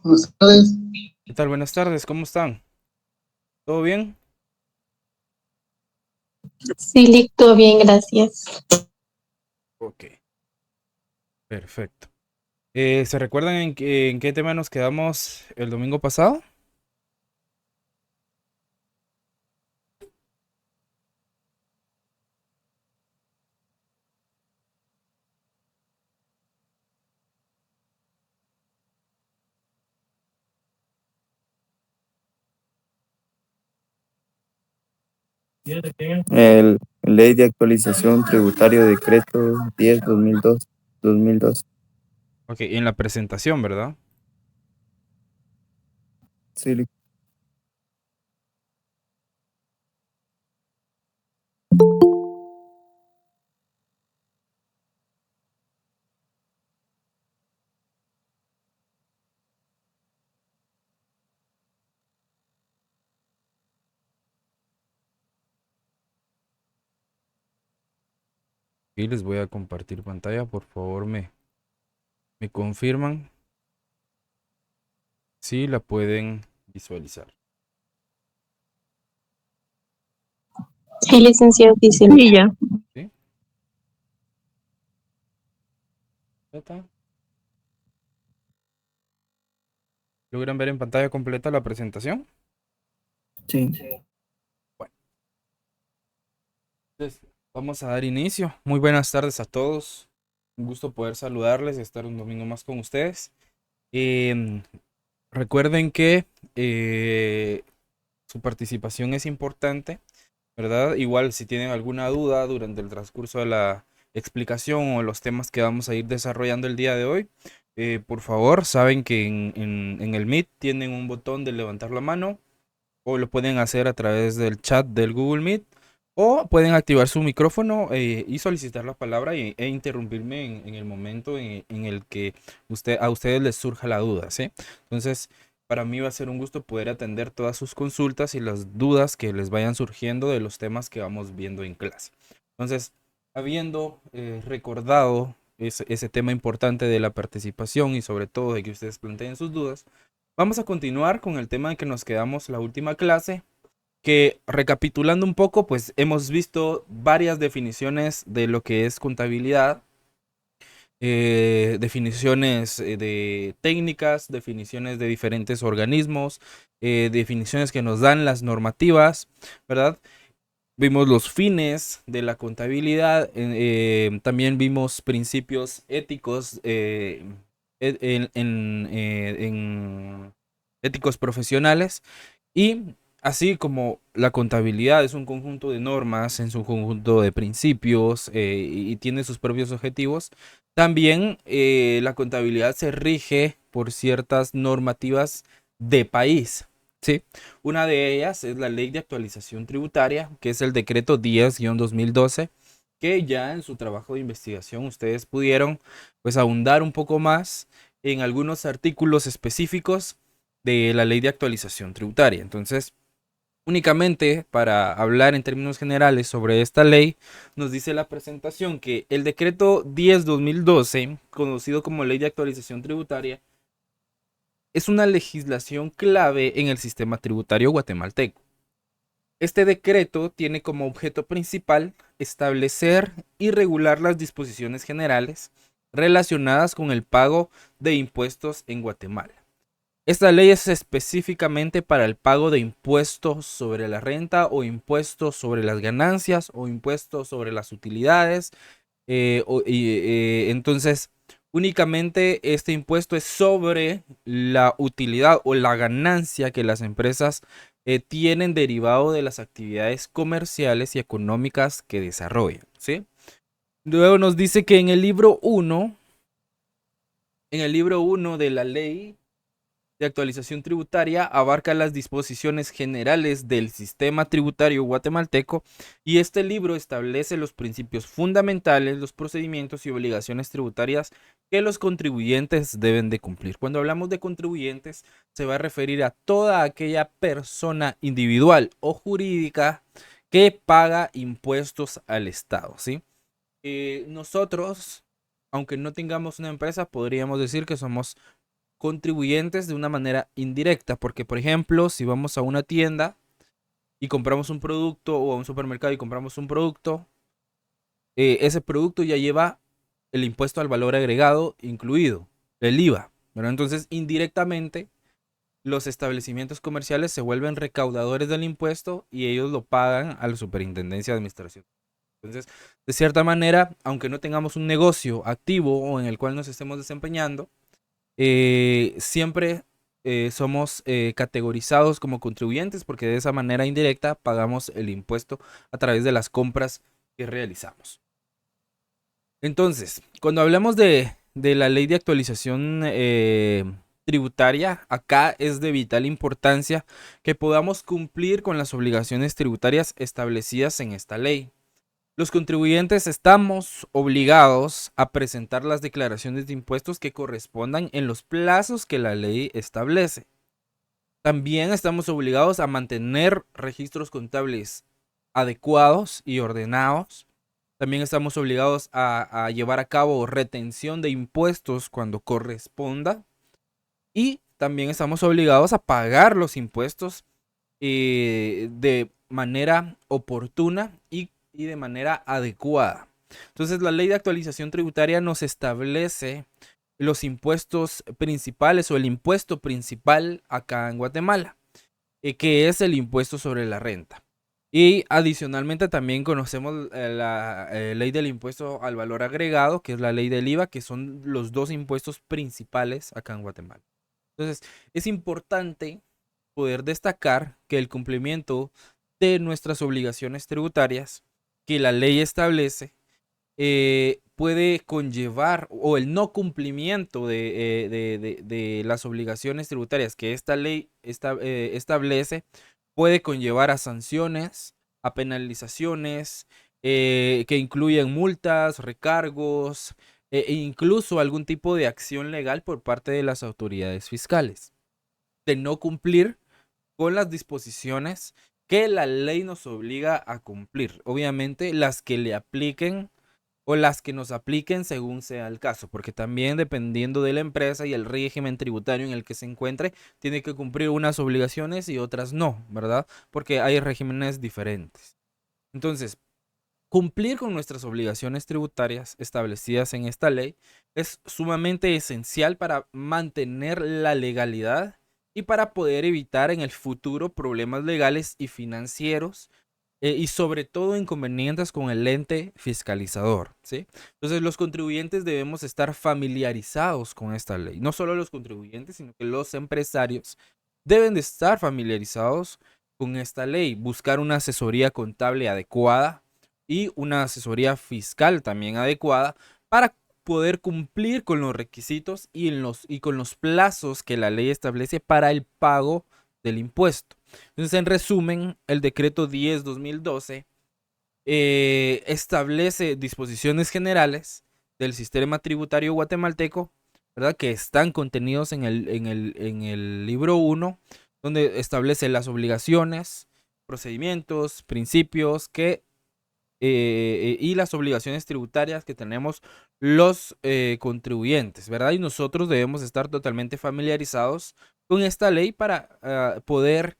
Buenas tardes. ¿Qué tal? Buenas tardes, ¿cómo están? ¿Todo bien? Sí, Lick, bien, gracias. Ok, perfecto. ¿Se recuerdan en qué tema nos quedamos el domingo pasado? El Ley de Actualización Tributario Decreto 10/2002. Ok, en la presentación, ¿verdad? Sí, Y les voy a compartir pantalla, por favor, me confirman si la pueden visualizar. Sí, licenciado, dice. Sí, ya. ¿Sí? ¿Ya está? ¿Logran ver en pantalla completa la presentación? sí. Bueno, entonces vamos a dar inicio. Muy buenas tardes a todos. Un gusto poder saludarles y estar un domingo más con ustedes. Em, Recuerden que su participación es importante, ¿verdad? Igual si tienen alguna duda durante el transcurso de la explicación o los temas que vamos a ir desarrollando el día de hoy, por favor, saben que en el Meet tienen un botón de levantar la mano o lo pueden hacer a través del chat del Google Meet o pueden activar su micrófono y solicitar la palabra e interrumpirme en el momento en el que a ustedes les surja la duda, ¿sí? Entonces, para mí va a ser un gusto poder atender todas sus consultas y las dudas que les vayan surgiendo de los temas que vamos viendo en clase. Entonces, habiendo recordado ese tema importante de la participación y sobre todo de que ustedes planteen sus dudas, vamos a continuar con el tema en que nos quedamos la última clase, que recapitulando un poco, pues hemos visto varias definiciones de lo que es contabilidad, definiciones de técnicas, definiciones de diferentes organismos, definiciones que nos dan las normativas, ¿verdad? Vimos los fines de la contabilidad, también vimos principios éticos en éticos profesionales y así como la contabilidad es un conjunto de normas, es un conjunto de principios y tiene sus propios objetivos, también la contabilidad se rige por ciertas normativas de país, ¿sí? Una de ellas es la Ley de Actualización Tributaria, que es el decreto 10-2012, que ya en su trabajo de investigación ustedes pudieron pues ahondar un poco más en algunos artículos específicos de la Ley de Actualización Tributaria. Entonces, únicamente para hablar en términos generales sobre esta ley, nos dice la presentación que el decreto 10-2012, conocido como Ley de Actualización Tributaria, es una legislación clave en el sistema tributario guatemalteco. Este decreto tiene como objeto principal establecer y regular las disposiciones generales relacionadas con el pago de impuestos en Guatemala. Esta ley es específicamente para el pago de impuestos sobre la renta o impuestos sobre las ganancias o impuestos sobre las utilidades. Entonces, únicamente este impuesto es sobre la utilidad o la ganancia que las empresas tienen derivado de las actividades comerciales y económicas que desarrollan, ¿sí? Luego nos dice que en el libro uno de la ley de actualización tributaria abarca las disposiciones generales del sistema tributario guatemalteco y este libro establece los principios fundamentales, los procedimientos y obligaciones tributarias que los contribuyentes deben de cumplir. Cuando hablamos de contribuyentes, se va a referir a toda aquella persona individual o jurídica que paga impuestos al Estado, ¿sí? Nosotros, aunque no tengamos una empresa, podríamos decir que somos contribuyentes de una manera indirecta, porque por ejemplo, si vamos a una tienda y compramos un producto o a un supermercado y compramos un producto, ese producto ya lleva el impuesto al valor agregado incluido, el IVA, ¿verdad? Entonces, indirectamente, los establecimientos comerciales se vuelven recaudadores del impuesto y ellos lo pagan a la Superintendencia de Administración. Entonces, de cierta manera, aunque no tengamos un negocio activo o en el cual nos estemos desempeñando, siempre somos categorizados como contribuyentes porque de esa manera indirecta pagamos el impuesto a través de las compras que realizamos. Entonces, cuando hablamos de la ley de actualización tributaria, acá es de vital importancia que podamos cumplir con las obligaciones tributarias establecidas en esta ley. Los contribuyentes estamos obligados a presentar las declaraciones de impuestos que correspondan en los plazos que la ley establece. También estamos obligados a mantener registros contables adecuados y ordenados. También estamos obligados a llevar a cabo retención de impuestos cuando corresponda. Y también estamos obligados a pagar los impuestos de manera oportuna y de manera adecuada. Entonces, la ley de actualización tributaria nos establece los impuestos principales o el impuesto principal acá en Guatemala, que es el impuesto sobre la renta. Y adicionalmente también conocemos la ley del impuesto al valor agregado, que es la ley del IVA, que son los dos impuestos principales acá en Guatemala. Entonces, es importante poder destacar que el cumplimiento de nuestras obligaciones tributarias que la ley establece puede conllevar, o el no cumplimiento de las obligaciones tributarias que esta ley establece, puede conllevar a sanciones, a penalizaciones, que incluyen multas, recargos, e incluso algún tipo de acción legal por parte de las autoridades fiscales, de no cumplir con las disposiciones que la ley nos obliga a cumplir. Obviamente las que le apliquen o las que nos apliquen según sea el caso, porque también dependiendo de la empresa y el régimen tributario en el que se encuentre, tiene que cumplir unas obligaciones y otras no, ¿verdad? Porque hay regímenes diferentes. Entonces, cumplir con nuestras obligaciones tributarias establecidas en esta ley es sumamente esencial para mantener la legalidad y para poder evitar en el futuro problemas legales y financieros y sobre todo inconvenientes con el ente fiscalizador, ¿sí? Entonces los contribuyentes debemos estar familiarizados con esta ley. No solo los contribuyentes, sino que los empresarios deben de estar familiarizados con esta ley, buscar una asesoría contable adecuada y una asesoría fiscal también adecuada para poder cumplir con los requisitos y con los plazos que la ley establece para el pago del impuesto. Entonces, en resumen, el decreto 10/2012 establece disposiciones generales del sistema tributario guatemalteco, ¿verdad? Que están contenidos en el libro 1, donde establece las obligaciones, procedimientos, principios y las obligaciones tributarias que tenemos los contribuyentes, ¿verdad? Y nosotros debemos estar totalmente familiarizados con esta ley para poder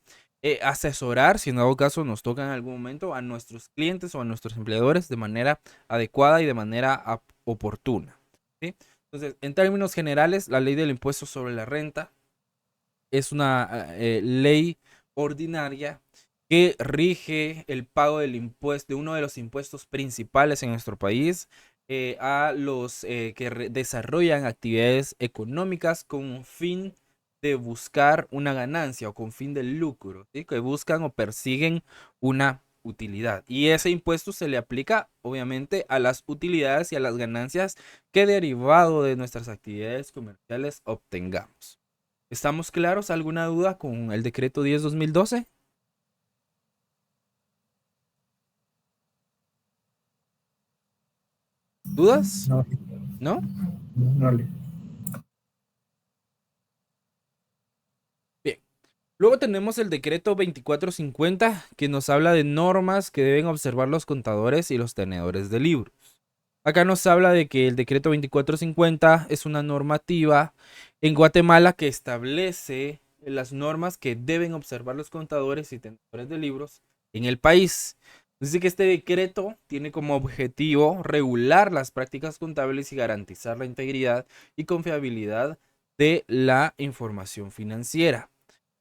asesorar, si en dado caso nos toca en algún momento, a nuestros clientes o a nuestros empleadores de manera adecuada y de manera oportuna, ¿sí? Entonces, en términos generales, la ley del impuesto sobre la renta es una ley ordinaria que rige el pago del impuesto, de uno de los impuestos principales en nuestro país, a los que desarrollan actividades económicas con fin de buscar una ganancia o con fin de lucro, ¿sí? Que buscan o persiguen una utilidad. Y ese impuesto se le aplica, obviamente, a las utilidades y a las ganancias que derivado de nuestras actividades comerciales obtengamos. ¿Estamos claros? ¿Alguna duda con el decreto 10/2012? ¿Dudas? No, ¿No? no le. Bien. Luego tenemos el decreto 2450 que nos habla de normas que deben observar los contadores y los tenedores de libros. Acá nos habla de que el decreto 2450 es una normativa en Guatemala que establece las normas que deben observar los contadores y tenedores de libros en el país. Dice que este decreto tiene como objetivo regular las prácticas contables y garantizar la integridad y confiabilidad de la información financiera.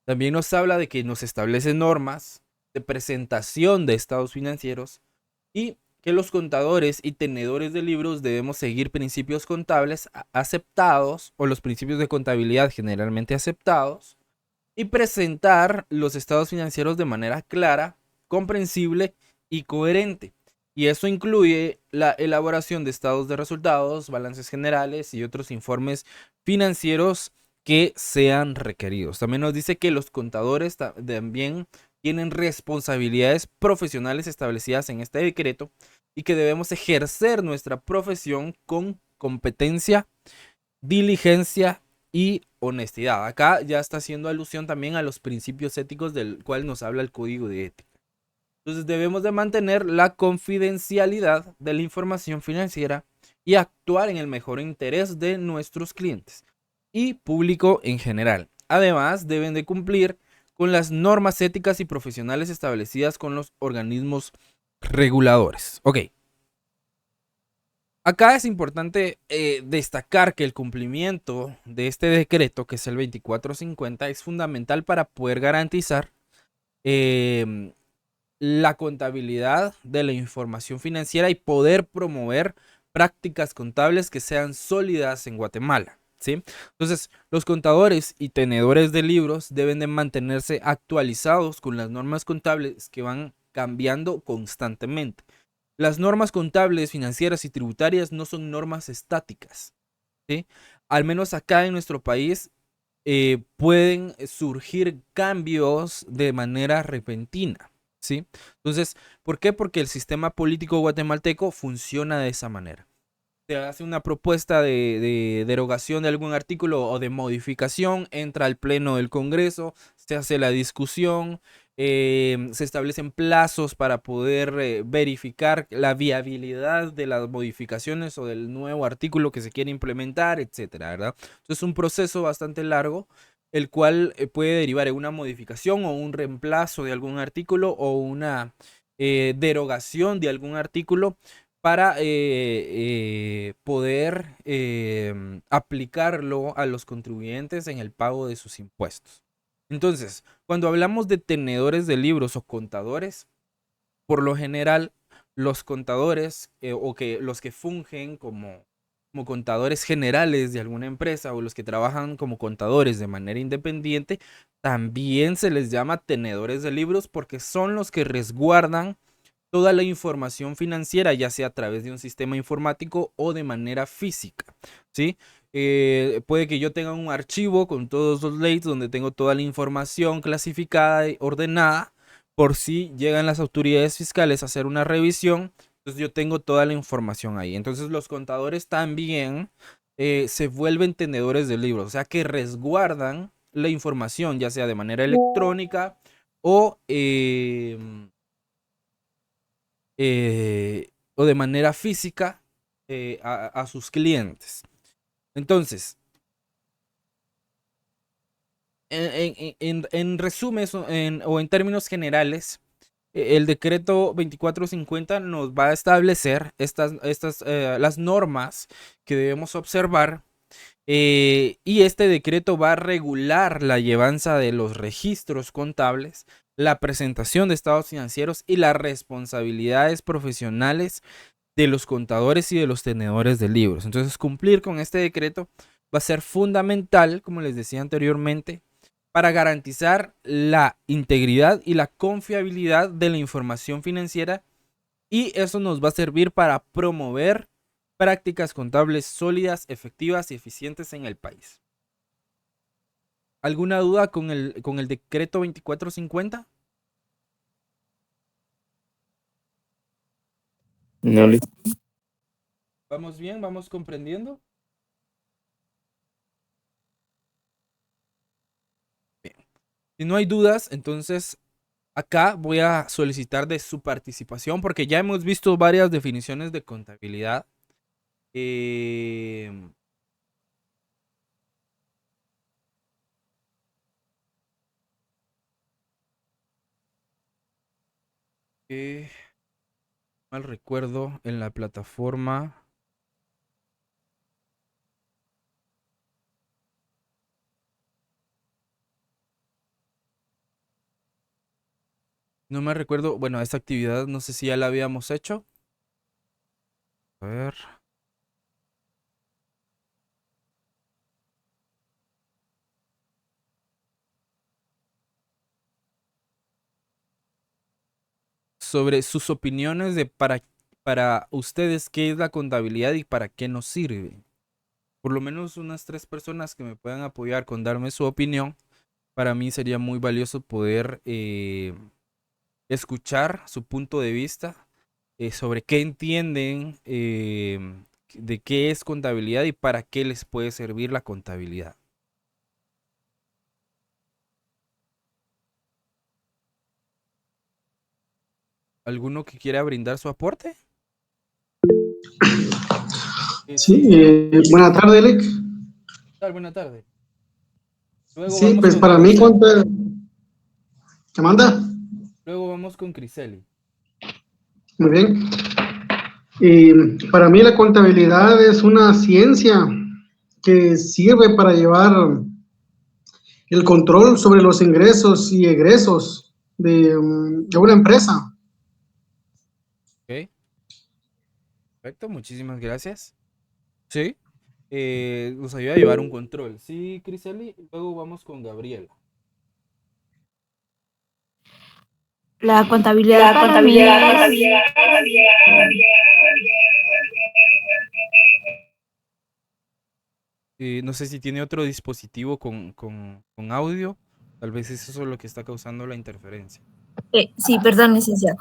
También nos habla de que nos establece normas de presentación de estados financieros y que los contadores y tenedores de libros debemos seguir principios contables aceptados o los principios de contabilidad generalmente aceptados y presentar los estados financieros de manera clara, comprensible y coherente. Y eso incluye la elaboración de estados de resultados, balances generales y otros informes financieros que sean requeridos. También nos dice que los contadores también tienen responsabilidades profesionales establecidas en este decreto y que debemos ejercer nuestra profesión con competencia, diligencia y honestidad. Acá ya está haciendo alusión también a los principios éticos del cual nos habla el Código de Ética. Entonces debemos de mantener la confidencialidad de la información financiera y actuar en el mejor interés de nuestros clientes y público en general. Además, deben de cumplir con las normas éticas y profesionales establecidas con los organismos reguladores. Ok. Acá es importante destacar que el cumplimiento de este decreto, que es el 2450, es fundamental para poder garantizar la contabilidad de la información financiera y poder promover prácticas contables que sean sólidas en Guatemala, ¿sí? Entonces, los contadores y tenedores de libros deben de mantenerse actualizados con las normas contables que van cambiando constantemente. Las normas contables, financieras y tributarias no son normas estáticas, ¿sí? Al menos acá en nuestro país pueden surgir cambios de manera repentina, ¿sí? Entonces, ¿por qué? Porque el sistema político guatemalteco funciona de esa manera. Se hace una propuesta de derogación de algún artículo o de modificación, entra al pleno del Congreso, se hace la discusión, se establecen plazos para poder verificar la viabilidad de las modificaciones o del nuevo artículo que se quiere implementar, etcétera, ¿verdad? Entonces es un proceso bastante largo, el cual puede derivar en una modificación o un reemplazo de algún artículo o una derogación de algún artículo para poder aplicarlo a los contribuyentes en el pago de sus impuestos. Entonces, cuando hablamos de tenedores de libros o contadores, por lo general, los contadores los que fungen como contadores generales de alguna empresa o los que trabajan como contadores de manera independiente, también se les llama tenedores de libros porque son los que resguardan toda la información financiera, ya sea a través de un sistema informático o de manera física, ¿sí? Puede que yo tenga un archivo con todos los leyes donde tengo toda la información clasificada y ordenada por si llegan las autoridades fiscales a hacer una revisión. Entonces yo tengo toda la información ahí. Entonces los contadores también se vuelven tenedores de libros, o sea que resguardan la información, ya sea de manera electrónica o de manera física a sus clientes. Entonces, en resumen o en términos generales, el decreto 2450 nos va a establecer las normas que debemos observar y este decreto va a regular la llevanza de los registros contables, la presentación de estados financieros y las responsabilidades profesionales de los contadores y de los tenedores de libros. Entonces, cumplir con este decreto va a ser fundamental, como les decía anteriormente, para garantizar la integridad y la confiabilidad de la información financiera y eso nos va a servir para promover prácticas contables sólidas, efectivas y eficientes en el país. ¿Alguna duda con el decreto 2450? No, listo. ¿Vamos bien? ¿Vamos comprendiendo? Bien. Si no hay dudas, entonces acá voy a solicitar de su participación porque ya hemos visto varias definiciones de contabilidad. Eh, eh, mal recuerdo en la plataforma. No me recuerdo, bueno, esta actividad no sé si ya la habíamos hecho. A ver. Sobre sus opiniones de para ustedes qué es la contabilidad y para qué nos sirve. Por lo menos unas 3 personas que me puedan apoyar con darme su opinión. Para mí sería muy valioso poder escuchar su punto de vista sobre qué entienden de qué es contabilidad y para qué les puede servir la contabilidad. ¿Alguno que quiera brindar su aporte? Sí, Sí, señor. buenas tardes, Eric. Buena tarde. Luego Sí, vamos pues con para mí, Criseli. ¿qué manda? Luego vamos con Criseli. Muy bien. Para mí la contabilidad es una ciencia que sirve para llevar el control sobre los ingresos y egresos de una empresa. Ok, perfecto, muchísimas gracias. Sí, nos ayuda a llevar un control. Sí, Criseli. Luego vamos con Gabriela. La contabilidad La para mí contabilidad es, para mí es No sé si tiene otro dispositivo con audio. Tal vez eso es lo que está causando la interferencia. sí, perdón, licenciado.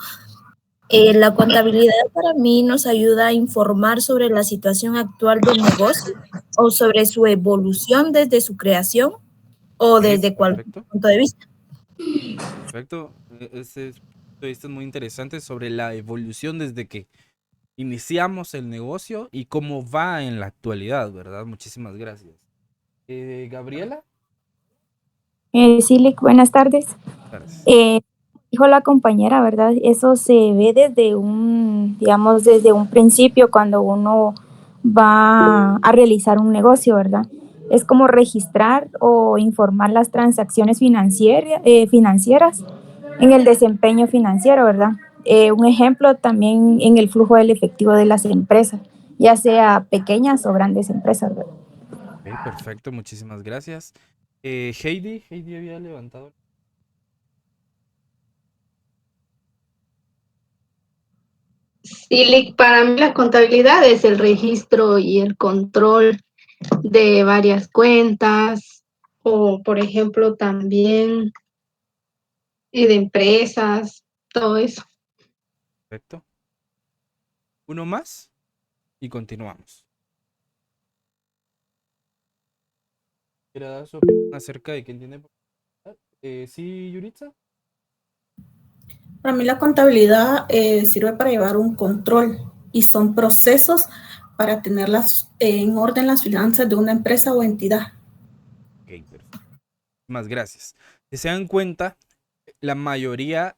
La contabilidad para mí nos ayuda a informar sobre la situación actual del negocio o sobre su evolución desde su creación o Ok, desde cualquier perfecto. punto de vista. Perfecto. Punto de vista es muy interesante sobre la evolución desde que iniciamos el negocio y cómo va en la actualidad, ¿verdad? Muchísimas gracias. Gabriela. Sí, buenas tardes. Gracias. Dijo la compañera, ¿verdad? Eso se ve desde digamos, desde un principio cuando uno va a realizar un negocio, ¿verdad? Es como registrar o informar las transacciones financieras en el desempeño financiero, ¿verdad? Un ejemplo también en el flujo del efectivo de las empresas, ya sea pequeñas o grandes empresas, ¿verdad? Ok, perfecto, muchísimas gracias. Heidi había levantado. Sí, para mí la contabilidad es el registro y el control de varias cuentas o, por ejemplo, también de empresas, todo eso. Perfecto. Uno más y continuamos. ¿Quiere dar su opinión acerca de quién tiene oportunidad? Sí, Yuritza. Para mí la contabilidad sirve para llevar un control y son procesos para tenerlas en orden las finanzas de una empresa o entidad. Ok, perfecto. Más gracias. Si se dan cuenta, la mayoría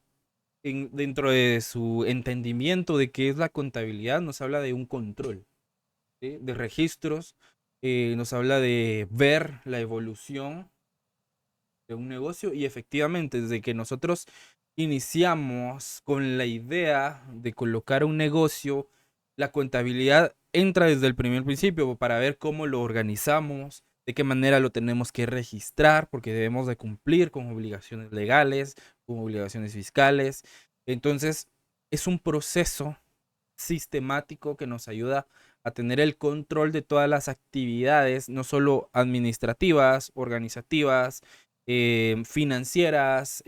dentro de su entendimiento de qué es la contabilidad nos habla de un control, ¿sí? De registros, nos habla de ver la evolución de un negocio y efectivamente desde que nosotros iniciamos con la idea de colocar un negocio, la contabilidad entra desde el primer principio para ver cómo lo organizamos, de qué manera lo tenemos que registrar, porque debemos de cumplir con obligaciones legales, con obligaciones fiscales. Entonces, es un proceso sistemático que nos ayuda a tener el control de todas las actividades, no solo administrativas, organizativas, financieras,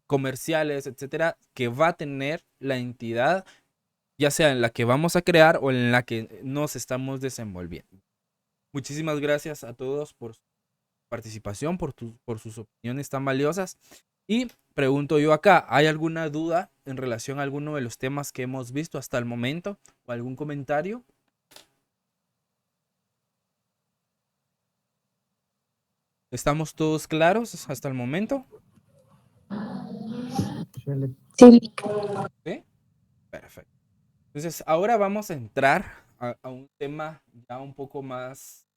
comerciales, etcétera, que va a tener la entidad, ya sea en la que vamos a crear o en la que nos estamos desenvolviendo. Muchísimas gracias a todos por su participación, por sus opiniones tan valiosas. Y pregunto yo acá, ¿hay alguna duda en relación a alguno de los temas que hemos visto hasta el momento o algún comentario? ¿Estamos todos claros hasta el momento? Sí. ¿Sí? Perfecto. Entonces, ahora vamos a entrar a un tema ya un poco más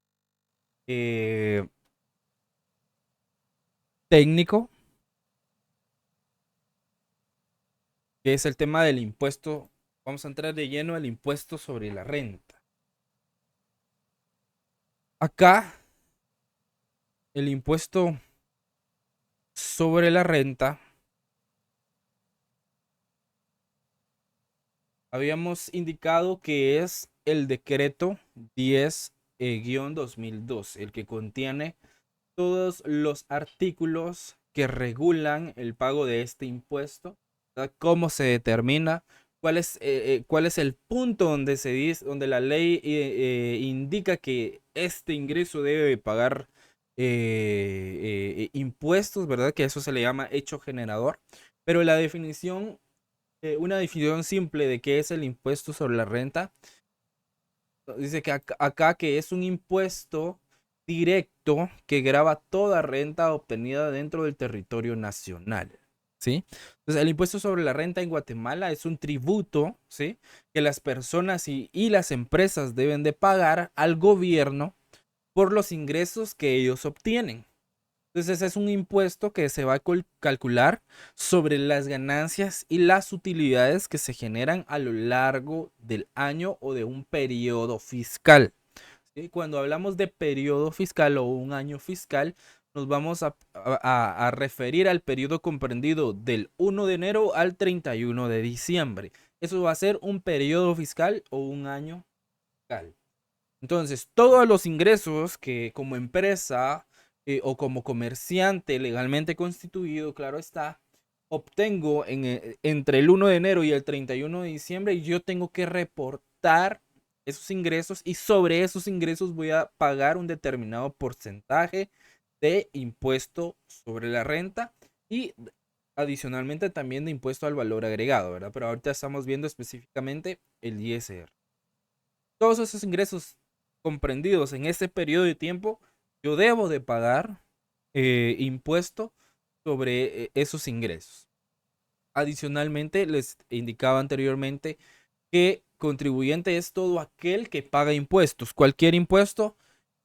técnico, que es el tema del impuesto. Vamos a entrar de lleno al impuesto sobre la renta. Acá, el impuesto sobre la renta, habíamos indicado que es el decreto 10-2012, el que contiene todos los artículos que regulan el pago de este impuesto, ¿verdad? Cómo se determina, cuál es el punto donde se dice, donde la ley indica que este ingreso debe pagar impuestos, ¿verdad? Que eso se le llama hecho generador. Pero la definición, una definición simple de qué es el impuesto sobre la renta, dice que acá que es un impuesto directo que grava toda renta obtenida dentro del territorio nacional, ¿sí? Entonces, el impuesto sobre la renta en Guatemala es un tributo, ¿sí? Que las personas y las empresas deben de pagar al gobierno por los ingresos que ellos obtienen. Entonces es un impuesto que se va a calcular sobre las ganancias y las utilidades que se generan a lo largo del año o de un periodo fiscal. ¿Sí? Cuando hablamos de periodo fiscal o un año fiscal, nos vamos a referir al periodo comprendido del 1 de enero al 31 de diciembre. Eso va a ser un periodo fiscal o un año fiscal. Entonces, todos los ingresos que como empresa o como comerciante legalmente constituido, claro está, obtengo entre el 1 de enero y el 31 de diciembre, yo tengo que reportar esos ingresos y sobre esos ingresos voy a pagar un determinado porcentaje de impuesto sobre la renta y adicionalmente también de impuesto al valor agregado, ¿verdad? Pero ahorita estamos viendo específicamente el ISR. Todos esos ingresos comprendidos en ese periodo de tiempo, yo debo de pagar impuesto sobre esos ingresos. Adicionalmente, les indicaba anteriormente que contribuyente es todo aquel que paga impuestos. Cualquier impuesto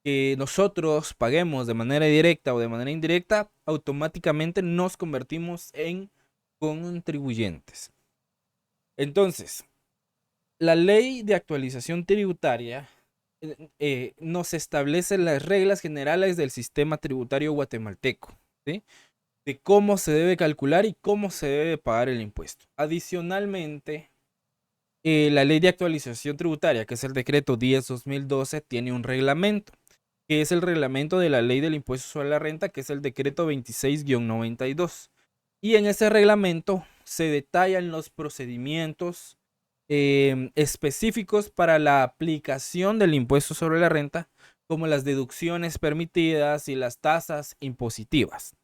que nosotros paguemos de manera directa o de manera indirecta, automáticamente nos convertimos en contribuyentes. Entonces, la ley de actualización tributaria nos establece las reglas generales del sistema tributario guatemalteco, ¿sí? De cómo se debe calcular y cómo se debe pagar el impuesto. Adicionalmente, la ley de actualización tributaria, que es el decreto 10-2012, tiene un reglamento, que es el reglamento de la ley del impuesto sobre la renta, que es el decreto 26-92. Y en ese reglamento se detallan los procedimientos específicos para la aplicación del impuesto sobre la renta, como las deducciones permitidas y las tasas impositivas.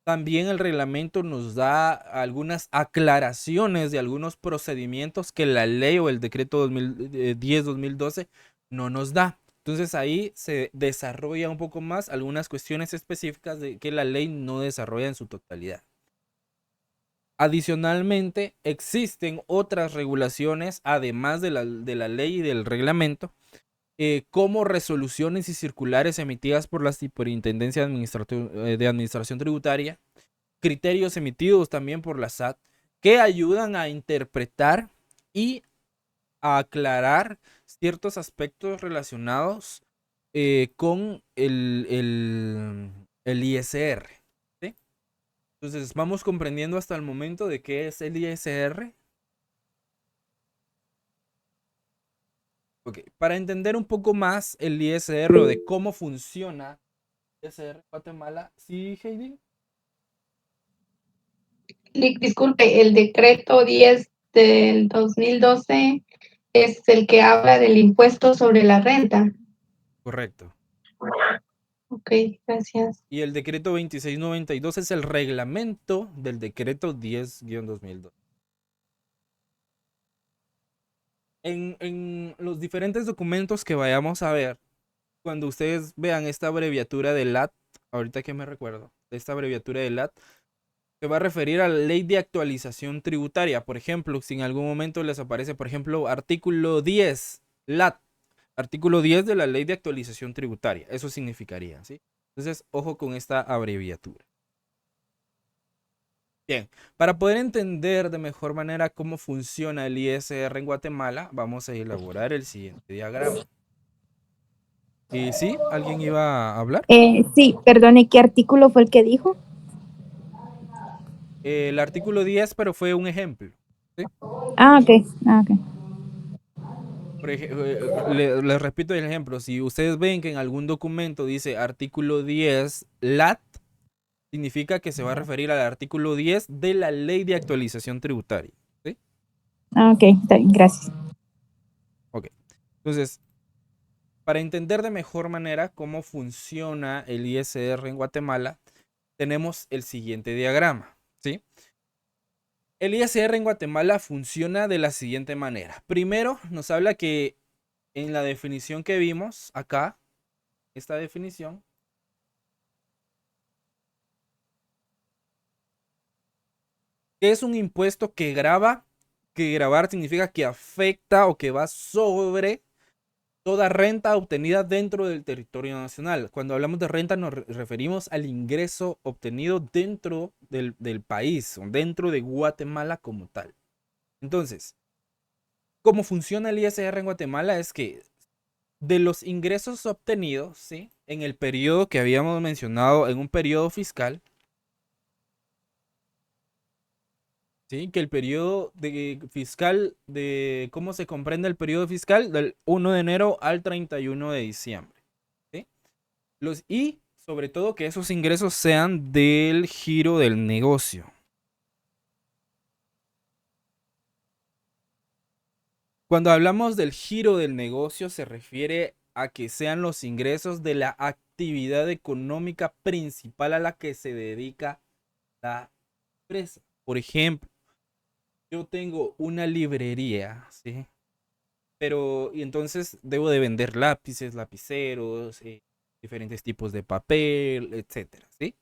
También el reglamento nos da algunas aclaraciones de algunos procedimientos que la ley o el decreto 10-2012 no nos da. Entonces ahí se desarrolla un poco más algunas cuestiones específicas de que la ley no desarrolla en su totalidad. Adicionalmente, existen otras regulaciones, además de la ley y del reglamento, como resoluciones y circulares emitidas por la Superintendencia de Administración Tributaria, criterios emitidos también por la SAT, que ayudan a interpretar y a aclarar ciertos aspectos relacionados con el ISR. Entonces, vamos comprendiendo hasta el momento de qué es el ISR. Ok, para entender un poco más el ISR o de cómo funciona el ISR en Guatemala, ¿sí, Heidi? Disculpe, el decreto 10 del 2012 es el que habla del impuesto sobre la renta. Correcto. Ok, gracias. Y el decreto 2692 es el reglamento del decreto 10-2002. En los diferentes documentos que vayamos a ver, cuando ustedes vean esta abreviatura de LAT, ahorita que me recuerdo, de esta abreviatura de LAT, se va a referir a la ley de actualización tributaria. Por ejemplo, si en algún momento les aparece, por ejemplo, artículo 10, LAT, artículo 10 de la ley de actualización tributaria. Eso significaría, ¿sí? Entonces, ojo con esta abreviatura. Bien, para poder entender de mejor manera cómo funciona el ISR en Guatemala, vamos a elaborar el siguiente diagrama. ¿Y sí? ¿Alguien iba a hablar? Sí, perdone, ¿qué artículo fue el que dijo? El artículo 10, pero fue un ejemplo. ¿Sí? Ah, ok. Ah, ok. Les repito el ejemplo. Si ustedes ven que en algún documento dice artículo 10 LAT, significa que se va a referir al artículo 10 de la ley de actualización tributaria. ¿Sí? Ah, ok, está bien, gracias. Ok. Entonces, para entender de mejor manera cómo funciona el ISR en Guatemala, tenemos el siguiente diagrama. ¿Sí? El ISR en Guatemala funciona de la siguiente manera. Primero, nos habla que en la definición que vimos acá, esta definición, que es un impuesto que grava, que gravar significa que afecta o que va sobre toda renta obtenida dentro del territorio nacional. Cuando hablamos de renta nos referimos al ingreso obtenido dentro del país, o dentro de Guatemala como tal. Entonces, ¿cómo funciona el ISR en Guatemala? Es que de los ingresos obtenidos, ¿sí?, en el periodo que habíamos mencionado, en un periodo fiscal, ¿sí?, que el periodo fiscal, de cómo se comprende el periodo fiscal, del 1 de enero al 31 de diciembre. ¿Sí? Y sobre todo que esos ingresos sean del giro del negocio. Cuando hablamos del giro del negocio se refiere a que sean los ingresos de la actividad económica principal a la que se dedica la empresa. Por ejemplo, yo tengo una librería, ¿sí? Y entonces debo de vender lápices, lapiceros, diferentes tipos de papel, etcétera, ¿sí?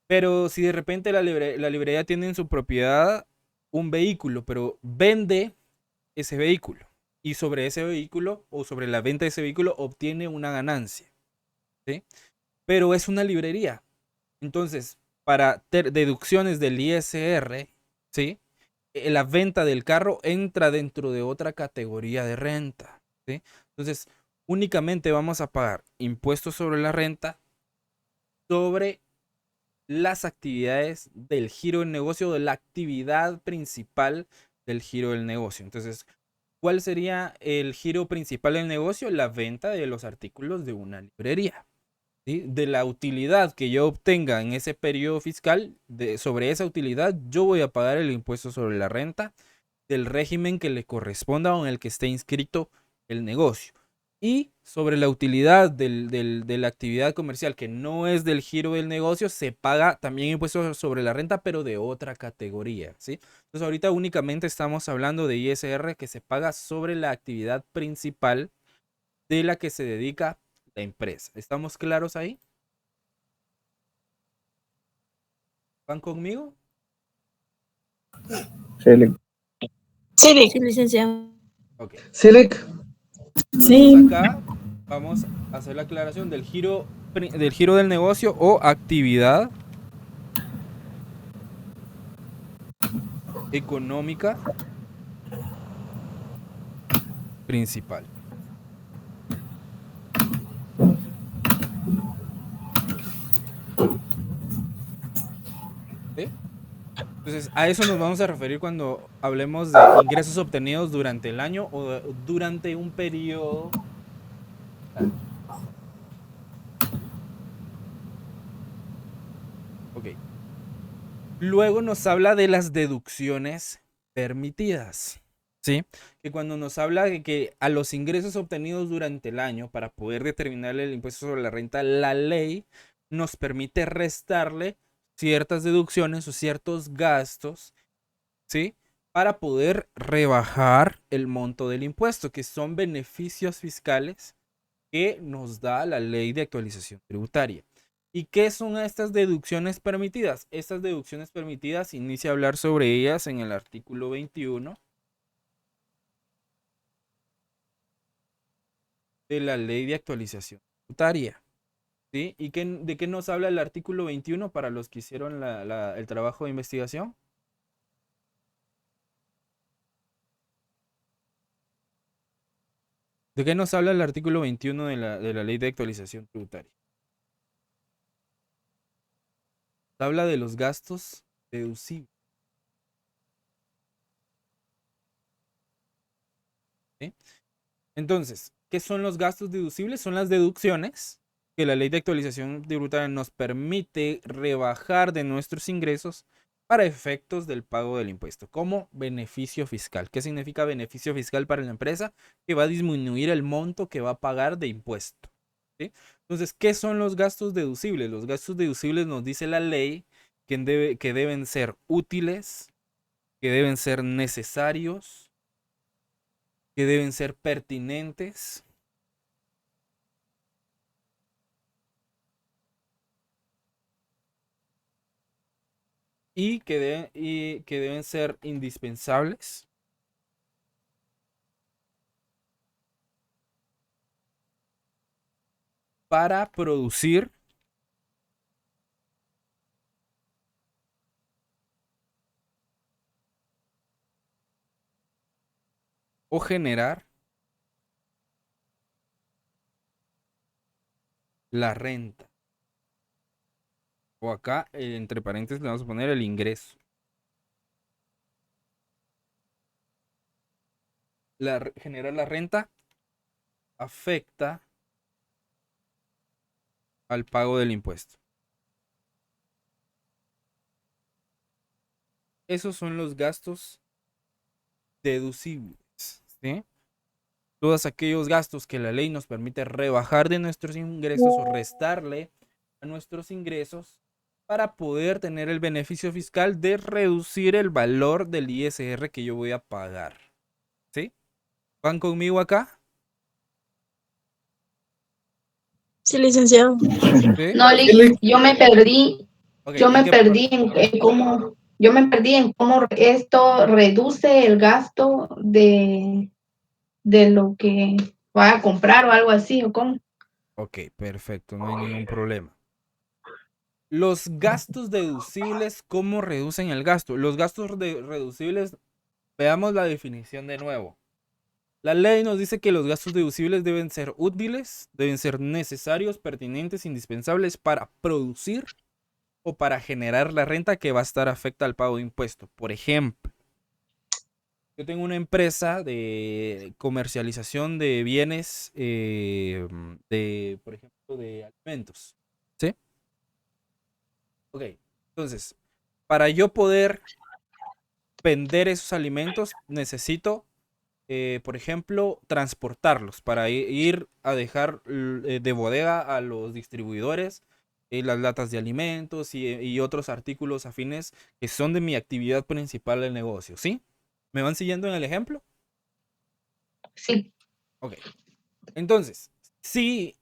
Pero si de repente la librería tiene en su propiedad un vehículo, pero vende ese vehículo y sobre ese vehículo o sobre la venta de ese vehículo obtiene una ganancia, ¿sí? Pero es una librería. Entonces, para deducciones del ISR, ¿sí?, la venta del carro entra dentro de otra categoría de renta, ¿sí? Entonces, únicamente vamos a pagar impuestos sobre la renta sobre las actividades del giro del negocio, de la actividad principal del giro del negocio. Entonces, ¿cuál sería el giro principal del negocio? La venta de los artículos de una librería. ¿Sí? De la utilidad que yo obtenga en ese periodo fiscal, sobre esa utilidad yo voy a pagar el impuesto sobre la renta del régimen que le corresponda o en el que esté inscrito el negocio. Y sobre la utilidad de la actividad comercial que no es del giro del negocio, se paga también impuestos sobre la renta, pero de otra categoría, ¿sí? Entonces ahorita únicamente estamos hablando de ISR que se paga sobre la actividad principal de la que se dedica la empresa. ¿Estamos claros ahí? ¿Van conmigo? Sí. Sí, licenciado. Ok. Selec. Sí, Acá vamos a hacer la aclaración del giro del negocio o actividad económica principal. ¿Sí? Entonces, a eso nos vamos a referir cuando hablemos de ingresos obtenidos durante el año o durante un periodo. Ok. Luego nos habla de las deducciones permitidas, ¿sí? Que cuando nos habla de que a los ingresos obtenidos durante el año, para poder determinar el impuesto sobre la renta, la ley nos permite restarle ciertas deducciones o ciertos gastos, ¿sí?, para poder rebajar el monto del impuesto, que son beneficios fiscales que nos da la ley de actualización tributaria. ¿Y qué son estas deducciones permitidas? Estas deducciones permitidas inicia a hablar sobre ellas en el artículo 21 de la Ley de Actualización Tributaria. ¿Sí? ¿Y de qué nos habla el artículo 21 para los que hicieron el trabajo de investigación? ¿De qué nos habla el artículo 21 de la Ley de Actualización Tributaria? Habla de los gastos deducibles. ¿Sí? Entonces, ¿qué son los gastos deducibles? Son las deducciones que la Ley de Actualización Tributaria nos permite rebajar de nuestros ingresos para efectos del pago del impuesto, como beneficio fiscal. ¿Qué significa beneficio fiscal para la empresa? Que va a disminuir el monto que va a pagar de impuesto. ¿Sí? Entonces, ¿qué son los gastos deducibles? Los gastos deducibles nos dice la ley que deben ser útiles, que deben ser necesarios, que deben ser pertinentes, y que deben ser indispensables para producir o generar la renta. O acá, entre paréntesis, le vamos a poner el ingreso. Generar la renta afecta al pago del impuesto. Esos son los gastos deducibles, ¿sí? Todos aquellos gastos que la ley nos permite rebajar de nuestros ingresos o restarle a nuestros ingresos para poder tener el beneficio fiscal de reducir el valor del ISR que yo voy a pagar. ¿Sí? ¿Van conmigo acá? Sí, licenciado. ¿Sí? No, yo me perdí. Okay, Yo me perdí en cómo. Yo me perdí en cómo esto reduce el gasto de lo que va a comprar o algo así, ¿o cómo? Ok, perfecto, no hay ningún problema. Los gastos deducibles, ¿cómo reducen el gasto? Los gastos reducibles, veamos la definición de nuevo. La ley nos dice que los gastos deducibles deben ser útiles, deben ser necesarios, pertinentes, indispensables para producir o para generar la renta que va a estar afecta al pago de impuestos. Por ejemplo, yo tengo una empresa de comercialización de bienes, por ejemplo, de alimentos. ¿Sí? Ok, entonces, para yo poder vender esos alimentos, necesito, por ejemplo, transportarlos para ir a dejar de bodega a los distribuidores las latas de alimentos y otros artículos afines que son de mi actividad principal del negocio, ¿sí? ¿Me van siguiendo en el ejemplo? Sí. Ok. Entonces, si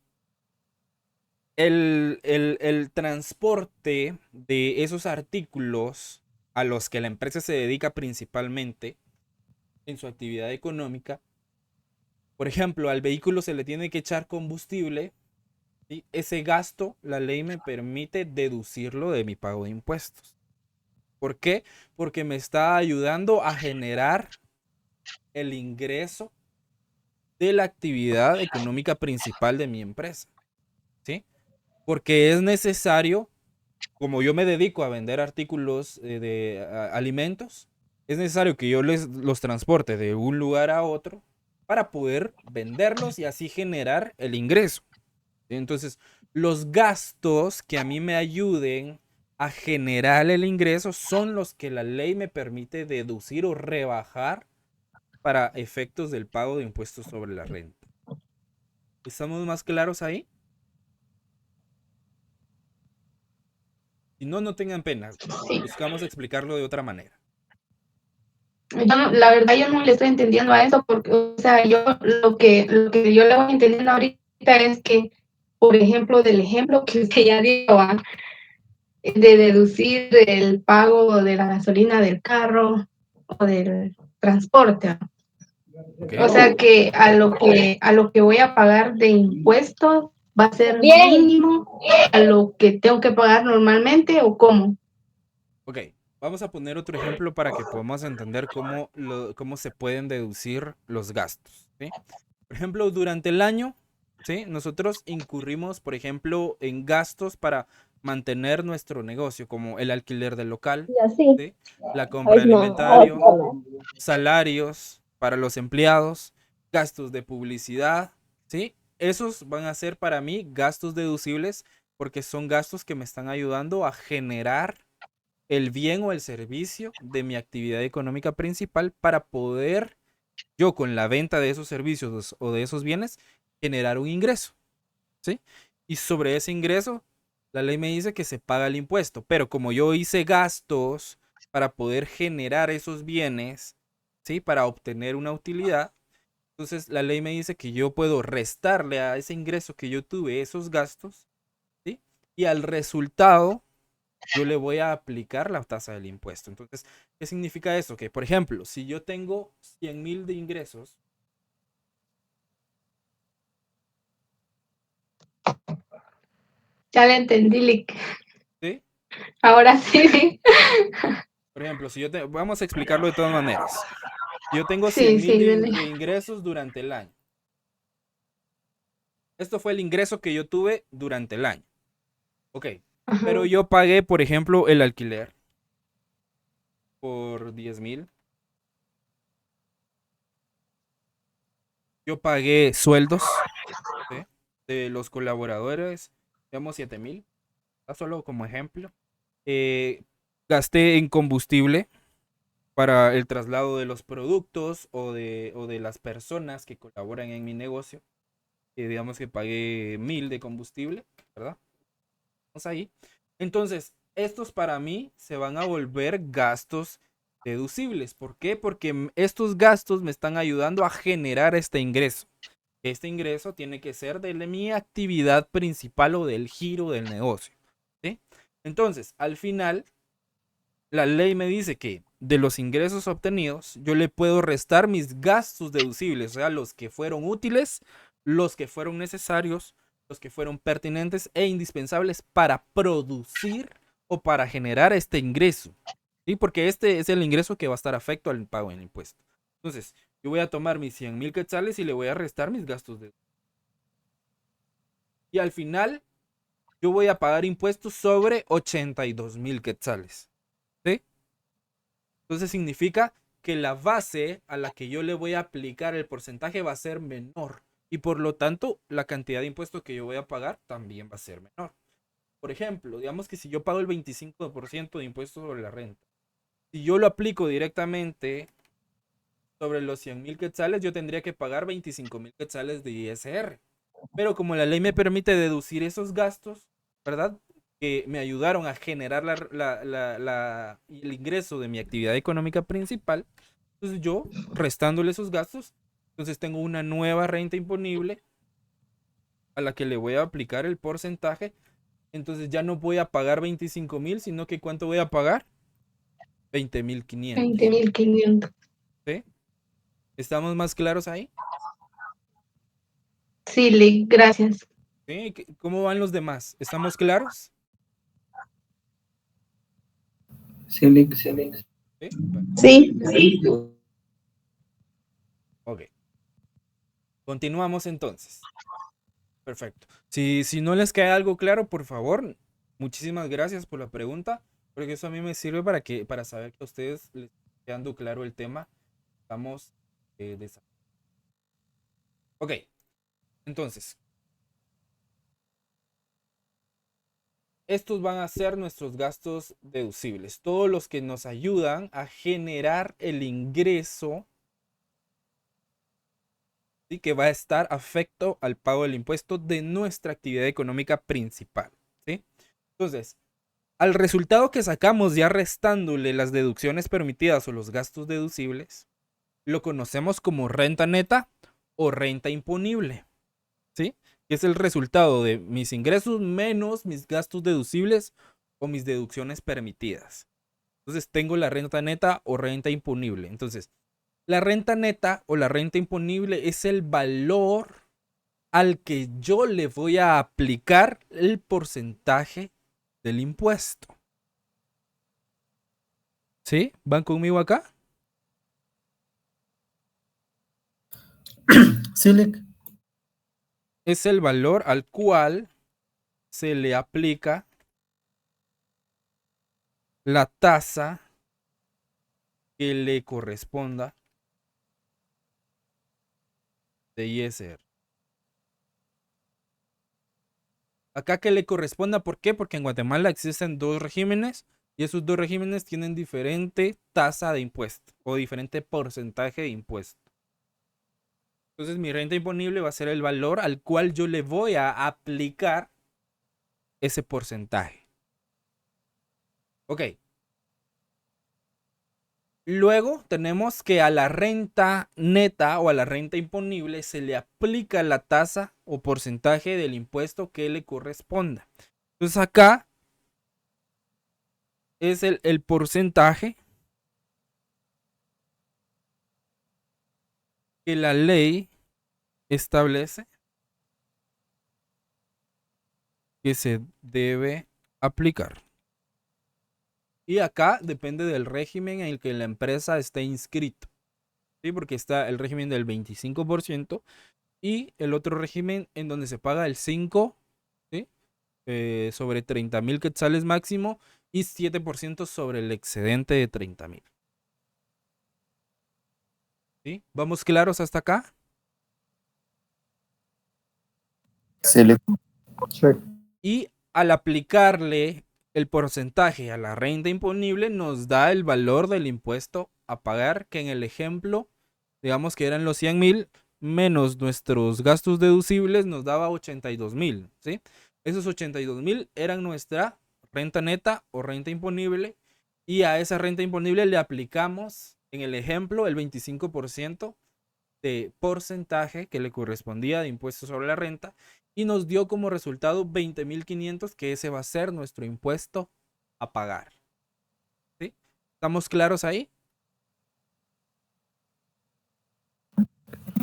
el transporte de esos artículos a los que la empresa se dedica principalmente en su actividad económica, por ejemplo, al vehículo se le tiene que echar combustible, ¿sí? Ese gasto, la ley me permite deducirlo de mi pago de impuestos. ¿Por qué? Porque me está ayudando a generar el ingreso de la actividad económica principal de mi empresa, ¿sí? Porque es necesario, como yo me dedico a vender artículos de alimentos, es necesario que yo los transporte de un lugar a otro para poder venderlos y así generar el ingreso. Entonces, los gastos que a mí me ayuden a generar el ingreso son los que la ley me permite deducir o rebajar para efectos del pago de impuestos sobre la renta. ¿Estamos más claros ahí? Si no, no tengan pena. Buscamos explicarlo de otra manera. La verdad yo no le estoy entendiendo a eso porque, o sea, yo lo que yo le voy entendiendo ahorita es que por ejemplo, del ejemplo que usted ya dio, ¿va? De deducir el pago de la gasolina del carro o del transporte, ¿va? Ok. O sea que a lo que voy a pagar de impuestos va a ser mínimo a lo que tengo que pagar normalmente o cómo. Ok, vamos a poner otro ejemplo para que podamos entender cómo se pueden deducir los gastos, ¿sí? Por ejemplo, durante el año, ¿sí? Nosotros incurrimos, por ejemplo, en gastos para mantener nuestro negocio, como el alquiler del local, ¿sí? La compra de inventario, salarios para los empleados, gastos de publicidad, ¿sí? Esos van a ser para mí gastos deducibles porque son gastos que me están ayudando a generar el bien o el servicio de mi actividad económica principal para poder yo con la venta de esos servicios o de esos bienes generar un ingreso, ¿sí? Y sobre ese ingreso, la ley me dice que se paga el impuesto, pero como yo hice gastos para poder generar esos bienes, ¿sí? Para obtener una utilidad, entonces la ley me dice que yo puedo restarle a ese ingreso que yo tuve esos gastos, ¿sí? Y al resultado yo le voy a aplicar la tasa del impuesto. Entonces, ¿qué significa eso? Que, por ejemplo, si yo tengo 100,000 de ingresos, Ya le entendí, Lick. ¿sí? Ahora sí. Por ejemplo, vamos a explicarlo de todas maneras. Yo tengo Sí, 100,000 sí, de dele. ingresos durante el año. Esto fue el ingreso que yo tuve durante el año. Ok. Pero Ajá. yo pagué, por ejemplo, el alquiler por 10,000. Yo pagué sueldos, ¿sí? De los colaboradores, digamos 7,000. Solo como ejemplo. Eh, Gasté en combustible para el traslado de los productos o de las personas que colaboran en mi negocio. Digamos que pagué 1,000 de combustible, ¿verdad? Vamos ahí. Entonces, estos para mí se van a volver gastos deducibles. ¿Por qué? Porque estos gastos me están ayudando a generar este ingreso. Este ingreso tiene que ser de mi actividad principal o del giro del negocio, ¿sí? Entonces, al final, la ley me dice que de los ingresos obtenidos, yo le puedo restar mis gastos deducibles, o sea, los que fueron útiles, los que fueron necesarios, los que fueron pertinentes e indispensables para producir o para generar este ingreso, ¿sí? Porque este es el ingreso que va a estar afecto al pago del impuesto. Entonces, yo voy a tomar mis 100,000 quetzales y le voy a restar mis gastos de... Y al final, yo voy a pagar impuestos sobre 82,000 quetzales, ¿sí? Entonces significa que la base a la que yo le voy a aplicar el porcentaje va a ser menor y por lo tanto la cantidad de impuestos que yo voy a pagar también va a ser menor. Por ejemplo, digamos que si yo pago el 25% de impuestos sobre la renta, si yo lo aplico directamente sobre los 100,000 quetzales, yo tendría que pagar 25,000 quetzales de ISR. Pero como la ley me permite deducir esos gastos, ¿verdad? Que me ayudaron a generar el ingreso de mi actividad económica principal, entonces yo, restándole esos gastos, entonces tengo una nueva renta imponible a la que le voy a aplicar el porcentaje. Entonces ya no voy a pagar 25,000, sino que ¿cuánto voy a pagar? 20,500. 20.500. ¿Sí? ¿Estamos más claros ahí? Sí, Lick, gracias. ¿Sí? ¿Cómo van los demás? ¿Estamos claros? Sí, Lick, sí, Lick. ¿Sí? Sí. Ok. Continuamos entonces. Perfecto. Si no les queda algo claro, por favor, muchísimas gracias por la pregunta, porque eso a mí me sirve para saber que a ustedes les está quedando claro el tema. Estamos Ok, entonces, estos van a ser nuestros gastos deducibles, todos los que nos ayudan a generar el ingreso, ¿sí? Que va a estar afecto al pago del impuesto de nuestra actividad económica principal, ¿sí? Entonces, al resultado que sacamos ya restándole las deducciones permitidas o los gastos deducibles, lo conocemos como renta neta o renta imponible, ¿sí? que es el resultado de mis ingresos menos mis gastos deducibles o mis deducciones permitidas. Entonces tengo la renta neta o renta imponible. Entonces, la renta neta o la renta imponible es el valor al que yo le voy a aplicar el porcentaje del impuesto. ¿Sí? ¿Van conmigo acá? Sí, Lick. Es el valor al cual se le aplica la tasa que le corresponda de ISR. Acá que le corresponda, ¿por qué? Porque en Guatemala existen dos regímenes y esos dos regímenes tienen diferente tasa de impuesto o diferente porcentaje de impuesto. Entonces mi renta imponible va a ser el valor al cual yo le voy a aplicar ese porcentaje. Ok. Luego tenemos que a la renta neta o a la renta imponible se le aplica la tasa o porcentaje del impuesto que le corresponda. Entonces acá es el porcentaje que la ley establece que se debe aplicar. Y acá depende del régimen en el que la empresa esté inscrita. ¿Sí? Porque está el régimen del 25% y el otro régimen en donde se paga el 5%, ¿sí? Sobre 30,000 quetzales máximo y 7% sobre el excedente de 30,000. ¿Sí? ¿Vamos claros hasta acá? Sí, Lick. Y al aplicarle el porcentaje a la renta imponible nos da el valor del impuesto a pagar, que en el ejemplo, digamos que eran los 100,000 menos nuestros gastos deducibles nos daba 82,000, ¿sí? Esos 82,000 eran nuestra renta neta o renta imponible y a esa renta imponible le aplicamos en el ejemplo el 25% de porcentaje que le correspondía de impuestos sobre la renta y nos dio como resultado 20,500, que ese va a ser nuestro impuesto a pagar. ¿Sí? ¿Estamos claros ahí?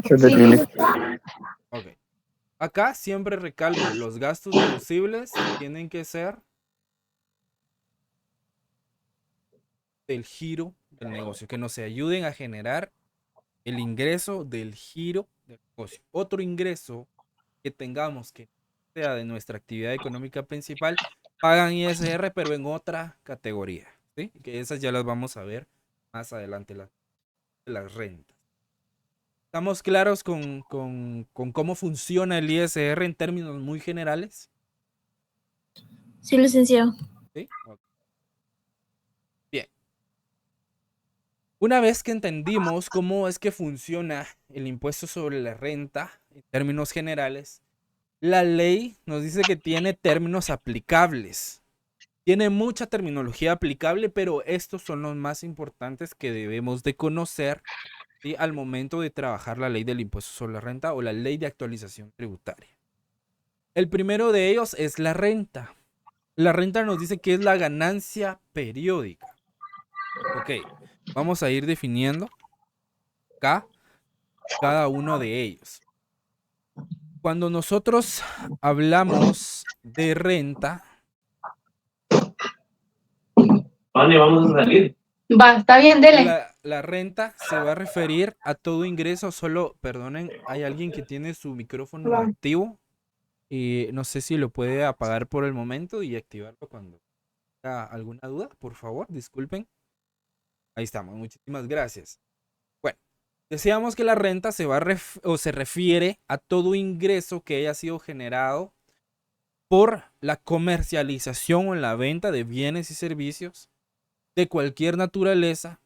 Sí, Lick. Ok. Acá siempre recalco, los gastos deducibles tienen que ser del giro del negocio, que nos ayuden a generar el ingreso del giro del negocio. Otro ingreso que tengamos que sea de nuestra actividad económica principal, pagan ISR, pero en otra categoría, ¿sí? Que esas ya las vamos a ver más adelante, las rentas. ¿Estamos claros con cómo funciona el ISR en términos muy generales? Sí, licenciado. ¿Sí? Ok. Bien. Una vez que entendimos cómo es que funciona el impuesto sobre la renta en términos generales, la ley nos dice que tiene términos aplicables. Tiene mucha terminología aplicable, pero estos son los más importantes que debemos de conocer, ¿sí? Al momento de trabajar la ley del impuesto sobre la renta o la ley de actualización tributaria. El primero de ellos es la renta. La renta nos dice que es la ganancia periódica. Ok, vamos a ir definiendo acá cada uno de ellos. Cuando nosotros hablamos de renta, Vale, vamos a salir. Va, está bien, dele. la renta se va a referir a todo ingreso. Solo, perdonen, hay alguien que tiene su micrófono activo y no sé si lo puede apagar por el momento y activarlo cuando tenga alguna duda, por favor, disculpen. Ahí estamos, muchísimas gracias. Bueno, decíamos que la renta se refiere a todo ingreso que haya sido generado por la comercialización o la venta de bienes y servicios de cualquier naturaleza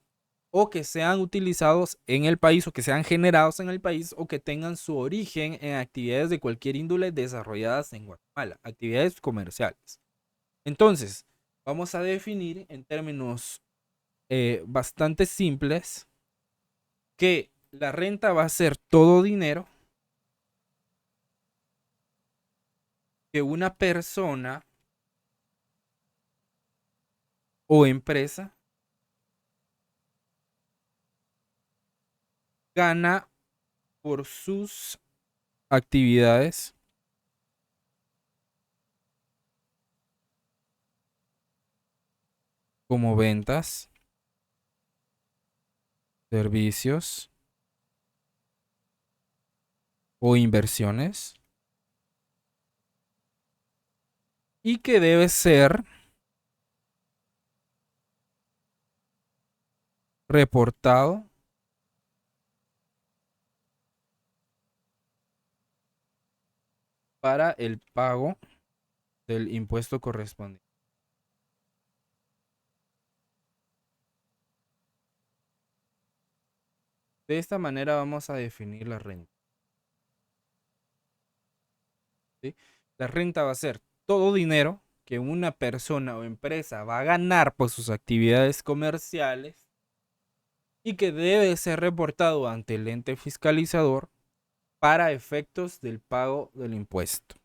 o que sean utilizados en el país o que sean generados en el país o que tengan su origen en actividades de cualquier índole desarrolladas en Guatemala, actividades comerciales. Entonces, vamos a definir en términos bastante simples que la renta va a ser todo dinero que una persona o empresa gana por sus actividades como ventas, servicios o inversiones, y que debe ser reportado para el pago del impuesto correspondiente. De esta manera vamos a definir la renta. ¿Sí? La renta va a ser todo dinero que una persona o empresa va a ganar por sus actividades comerciales y que debe ser reportado ante el ente fiscalizador para efectos del pago del impuesto.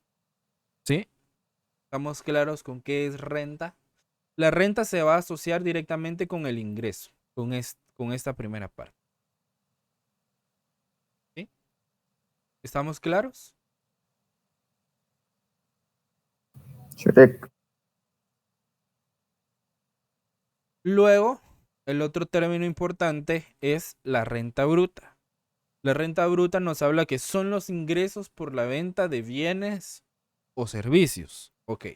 ¿Sí? ¿Estamos claros con qué es renta? La renta se va a asociar directamente con el ingreso, con esta primera parte. ¿Sí? ¿Estamos claros? Correcto. Luego, el otro término importante es la renta bruta. La renta bruta nos habla que son los ingresos por la venta de bienes o servicios. Ok.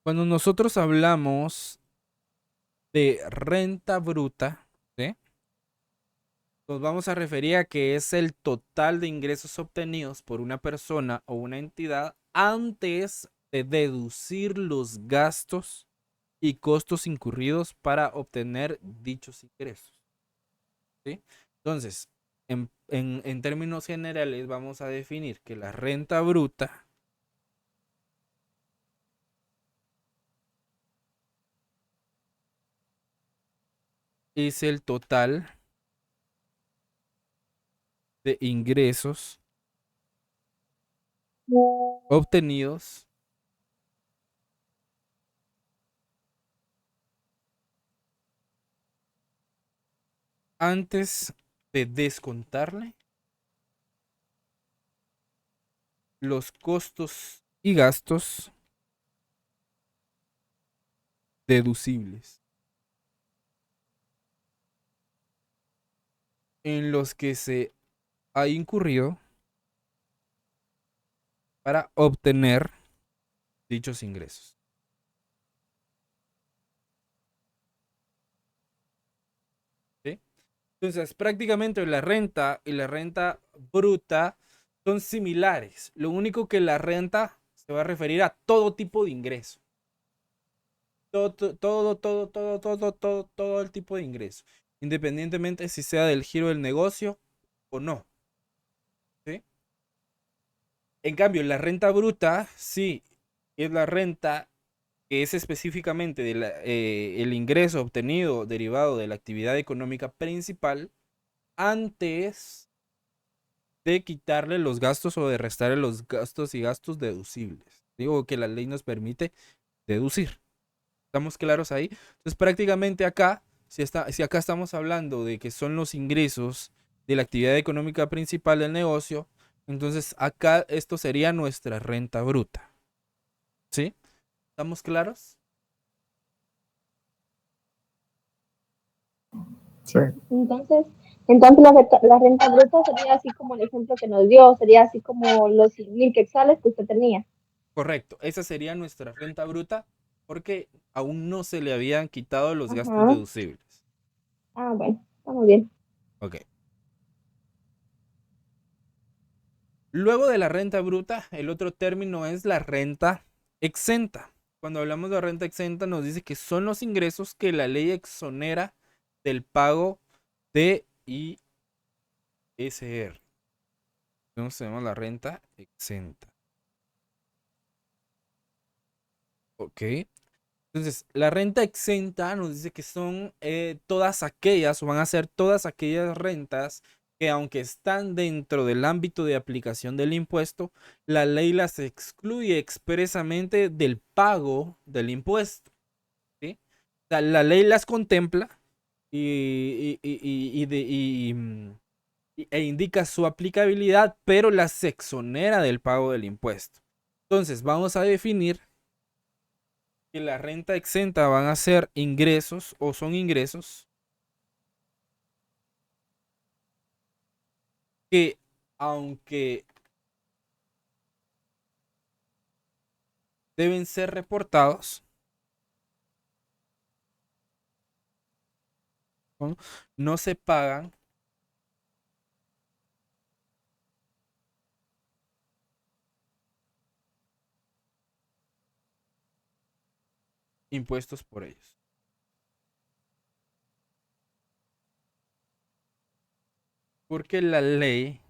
Cuando nosotros hablamos de renta bruta, ¿sí?, nos vamos a referir a que es el total de ingresos obtenidos por una persona o una entidad antes de deducir los gastos y costos incurridos para obtener dichos ingresos. ¿Sí? Entonces, en términos generales, vamos a definir que la renta bruta es el total de ingresos obtenidos antes de descontarle los costos y gastos deducibles en los que se ha incurrido para obtener dichos ingresos. ¿Sí? Entonces, prácticamente la renta y la renta bruta son similares. Lo único que la renta se va a referir a todo tipo de ingreso. Todo el tipo de ingreso. Independientemente si sea del giro del negocio o no. ¿Sí? En cambio, la renta bruta, sí, es la renta que es específicamente el ingreso obtenido derivado de la actividad económica principal antes de quitarle los gastos o de restarle los gastos y gastos deducibles. Digo que la ley nos permite deducir. ¿Estamos claros ahí? Entonces prácticamente acá, si acá estamos hablando de que son los ingresos de la actividad económica principal del negocio, entonces acá esto sería nuestra renta bruta. ¿Sí? ¿Estamos claros? Sí. Entonces la renta bruta sería así como el ejemplo que nos dio, sería así como los 100,000 quetzales que usted tenía. Correcto, esa sería nuestra renta bruta porque aún no se le habían quitado los gastos Ajá. deducibles. Ah, bueno, está muy bien. Ok. Luego de la renta bruta, el otro término es la renta exenta. Cuando hablamos de renta exenta nos dice que son los ingresos que la ley exonera del pago de ISR. Entonces tenemos la renta exenta. Ok. Entonces, la renta exenta nos dice que son todas aquellas, o van a ser todas aquellas rentas que aunque están dentro del ámbito de aplicación del impuesto, la ley las excluye expresamente del pago del impuesto. ¿Sí? O sea, la ley las contempla e indica su aplicabilidad, pero las exonera del pago del impuesto. Entonces, vamos a definir que la renta exenta van a ser ingresos o son ingresos que, aunque deben ser reportados, no se pagan impuestos por ellos. Porque la ley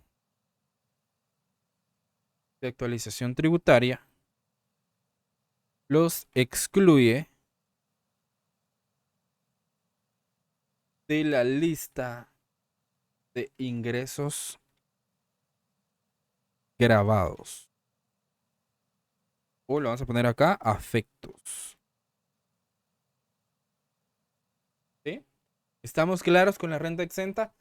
de actualización tributaria los excluye de la lista de ingresos grabados. O lo vamos a poner acá, afectos. ¿Sí? ¿Estamos claros con la renta exenta?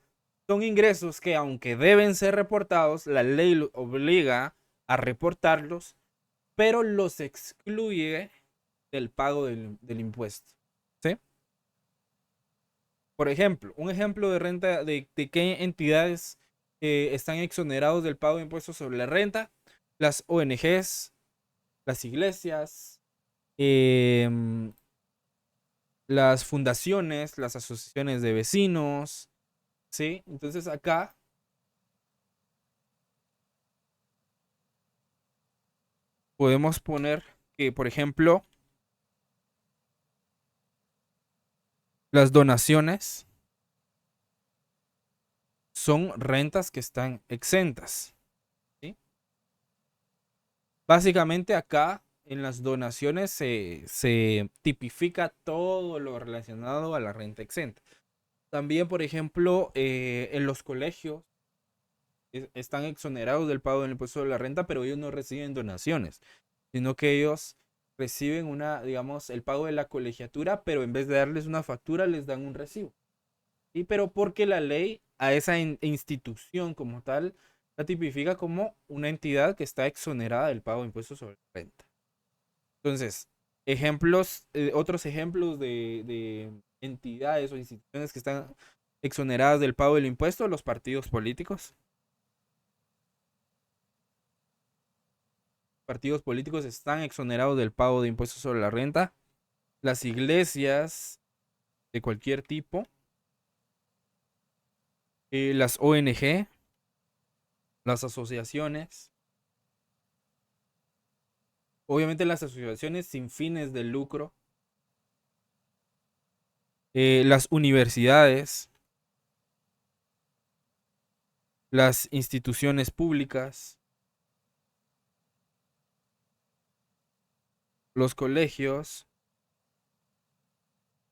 Son ingresos que, aunque deben ser reportados, la ley obliga a reportarlos, pero los excluye del pago del impuesto. ¿Sí? Por ejemplo, un ejemplo de renta, de qué entidades están exonerados del pago de impuestos sobre la renta: las ONGs, las iglesias, las fundaciones, las asociaciones de vecinos. ¿Sí? Entonces acá podemos poner que, por ejemplo, las donaciones son rentas que están exentas. ¿Sí? Básicamente acá en las donaciones se tipifica todo lo relacionado a la renta exenta. También, por ejemplo, en los colegios están exonerados del pago del impuesto de la renta, pero ellos no reciben donaciones, sino que ellos reciben digamos, el pago de la colegiatura, pero en vez de darles una factura, les dan un recibo. ¿Sí? Pero porque la ley a esa institución como tal la tipifica como una entidad que está exonerada del pago de impuestos sobre la renta. Entonces, otros ejemplos de entidades o instituciones que están exoneradas del pago del impuesto: los partidos políticos. Partidos políticos están exonerados del pago de impuestos sobre la renta. Las iglesias de cualquier tipo. Las ONG. Las asociaciones. Obviamente las asociaciones sin fines de lucro. Las universidades. Las instituciones públicas. Los colegios,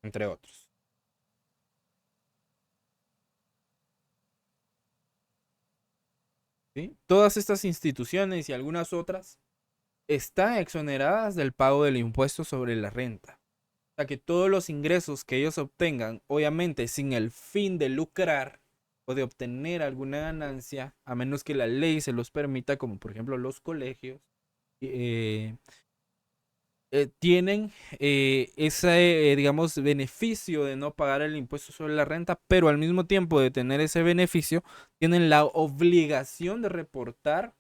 entre otros. ¿Sí? Todas estas instituciones y algunas otras están exoneradas del pago del impuesto sobre la renta. O sea que todos los ingresos que ellos obtengan, obviamente sin el fin de lucrar o de obtener alguna ganancia, a menos que la ley se los permita, como por ejemplo los colegios, tienen ese, digamos, beneficio de no pagar el impuesto sobre la renta, pero al mismo tiempo de tener ese beneficio, tienen la obligación de reportar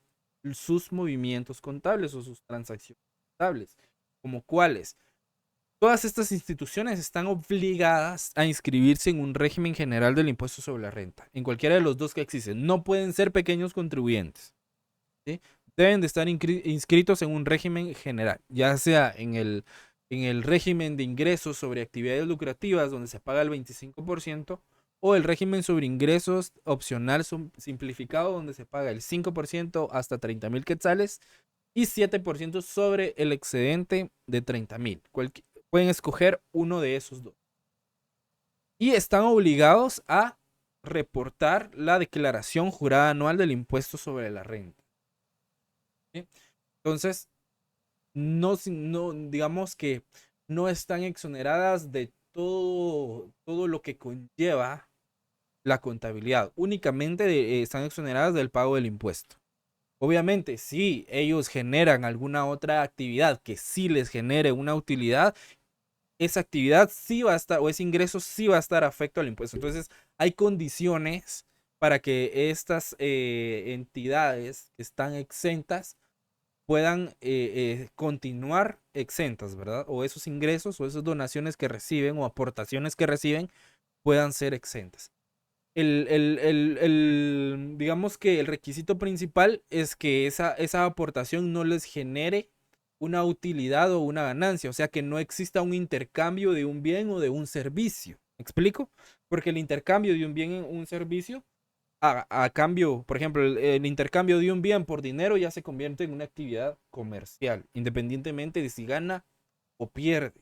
sus movimientos contables o sus transacciones contables. ¿Como cuáles? Todas estas instituciones están obligadas a inscribirse en un régimen general del impuesto sobre la renta, en cualquiera de los dos que existen. No pueden ser pequeños contribuyentes, ¿sí? Deben de estar inscritos en un régimen general, ya sea en el régimen de ingresos sobre actividades lucrativas, donde se paga el 25%, o el régimen sobre ingresos opcional simplificado, donde se paga el 5% hasta 30,000 quetzales y 7% sobre el excedente de 30,000. Pueden escoger uno de esos dos. Y están obligados a reportar la declaración jurada anual del impuesto sobre la renta. ¿Sí? Entonces, no, digamos que no están exoneradas de todo lo que conlleva la contabilidad. Únicamente están exoneradas del pago del impuesto. Obviamente, si ellos generan alguna otra actividad que sí les genere una utilidad, esa actividad sí va a estar, o ese ingreso sí va a estar afecto al impuesto. Entonces, hay condiciones para que estas entidades que están exentas puedan continuar exentas, ¿verdad? O esos ingresos o esas donaciones que reciben o aportaciones que reciben puedan ser exentas. Digamos que el requisito principal es que esa aportación no les genere una utilidad o una ganancia, o sea, que no exista un intercambio de un bien o de un servicio. ¿Me explico? Porque el intercambio de un bien en un servicio, a cambio, por ejemplo, el intercambio de un bien por dinero ya se convierte en una actividad comercial, independientemente de si gana o pierde,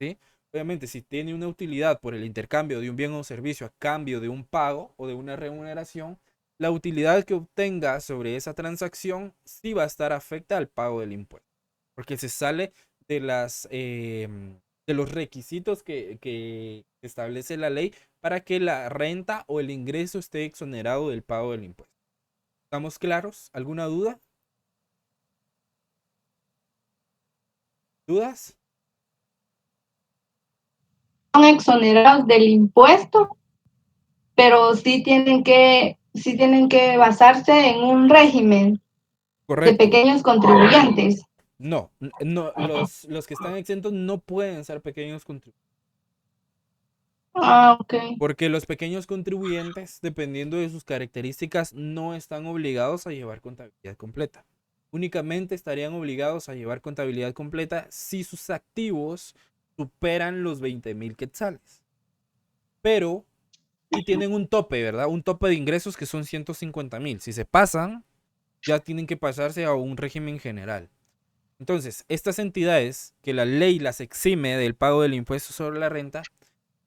¿sí? Obviamente, si tiene una utilidad por el intercambio de un bien o servicio a cambio de un pago o de una remuneración, la utilidad que obtenga sobre esa transacción sí va a estar afecta al pago del impuesto, porque se sale de de los requisitos que establece la ley para que la renta o el ingreso esté exonerado del pago del impuesto. ¿Estamos claros? ¿Alguna duda? ¿Dudas? Son exonerados del impuesto, pero sí tienen que basarse en un régimen de Correcto. pequeños contribuyentes. No, los que están exentos no pueden ser pequeños contribuyentes. Ah, ok. Porque los pequeños contribuyentes, dependiendo de sus características, no están obligados a llevar contabilidad completa. Únicamente estarían obligados a llevar contabilidad completa si sus activos superan los 20,000 quetzales. Pero si tienen un tope, ¿verdad? Un tope de ingresos que son 150,000. Si se pasan, ya tienen que pasarse a un régimen general. Entonces, estas entidades que la ley las exime del pago del impuesto sobre la renta,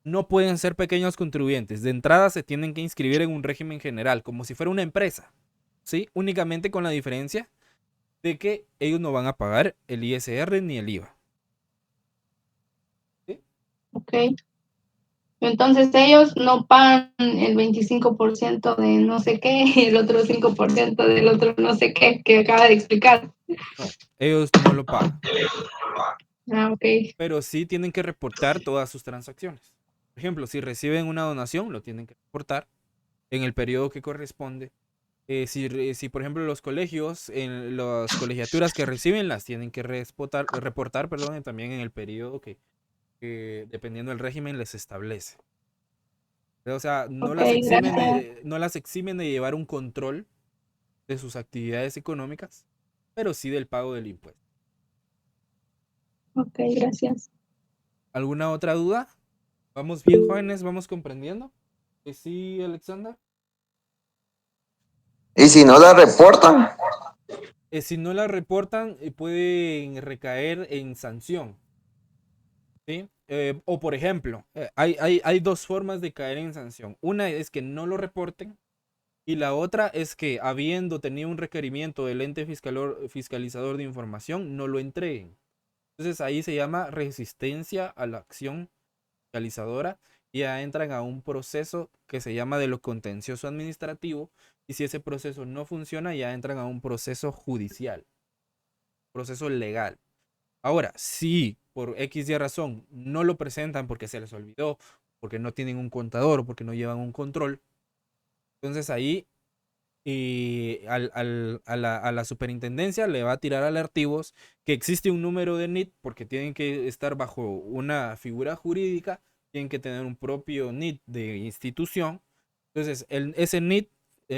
no pueden ser pequeños contribuyentes. De entrada se tienen que inscribir en un régimen general, como si fuera una empresa, ¿sí? Únicamente con la diferencia de que ellos no van a pagar el ISR ni el IVA. ¿Sí? Ok. Entonces ellos no pagan el 25% de no sé qué y el otro 5% del otro no sé qué que acaba de explicar. No, ellos no lo pagan. Ah, ok. Pero sí tienen que reportar todas sus transacciones. Por ejemplo, si reciben una donación, lo tienen que reportar en el periodo que corresponde. Si, por ejemplo, los colegios, en las colegiaturas que reciben, las tienen que reportar, perdón, también en el periodo que dependiendo del régimen les establece. O sea, Ok, gracias. no las eximen de llevar un control de sus actividades económicas, pero sí del pago del impuesto. Ok, gracias. ¿Alguna otra duda? ¿Vamos bien, jóvenes? ¿Vamos comprendiendo? ¿Sí, Alexander? ¿Y si no la reportan? Si no la reportan, pueden recaer en sanción. ¿Sí? O por ejemplo, hay dos formas de caer en sanción. Una es que no lo reporten y la otra es que habiendo tenido un requerimiento del ente fiscalizador de información, no lo entreguen. Entonces ahí se llama resistencia a la acción fiscalizadora y ya entran a un proceso que se llama de lo contencioso administrativo y si ese proceso no funciona ya entran a un proceso judicial, proceso legal. Ahora, si por X y razón no lo presentan porque se les olvidó, porque no tienen un contador o porque no llevan un control, entonces ahí a la superintendencia le va a tirar alertivos que existe un número de NIT porque tienen que estar bajo una figura jurídica, tienen que tener un propio NIT de institución. Entonces, ese NIT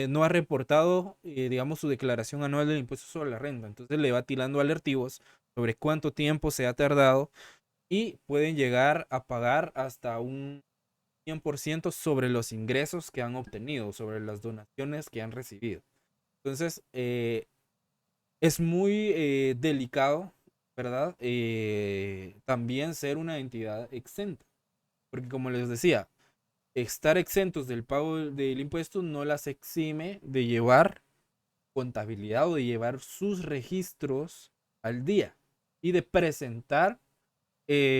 no ha reportado, digamos, su declaración anual del impuesto sobre la renta. Entonces le va tirando alertivos sobre cuánto tiempo se ha tardado y pueden llegar a pagar hasta un 100% sobre los ingresos que han obtenido, sobre las donaciones que han recibido. Entonces, es muy delicado, ¿verdad? También ser una entidad exenta. Porque como les decía, estar exentos del pago del impuesto no las exime de llevar contabilidad o de llevar sus registros al día y de presentar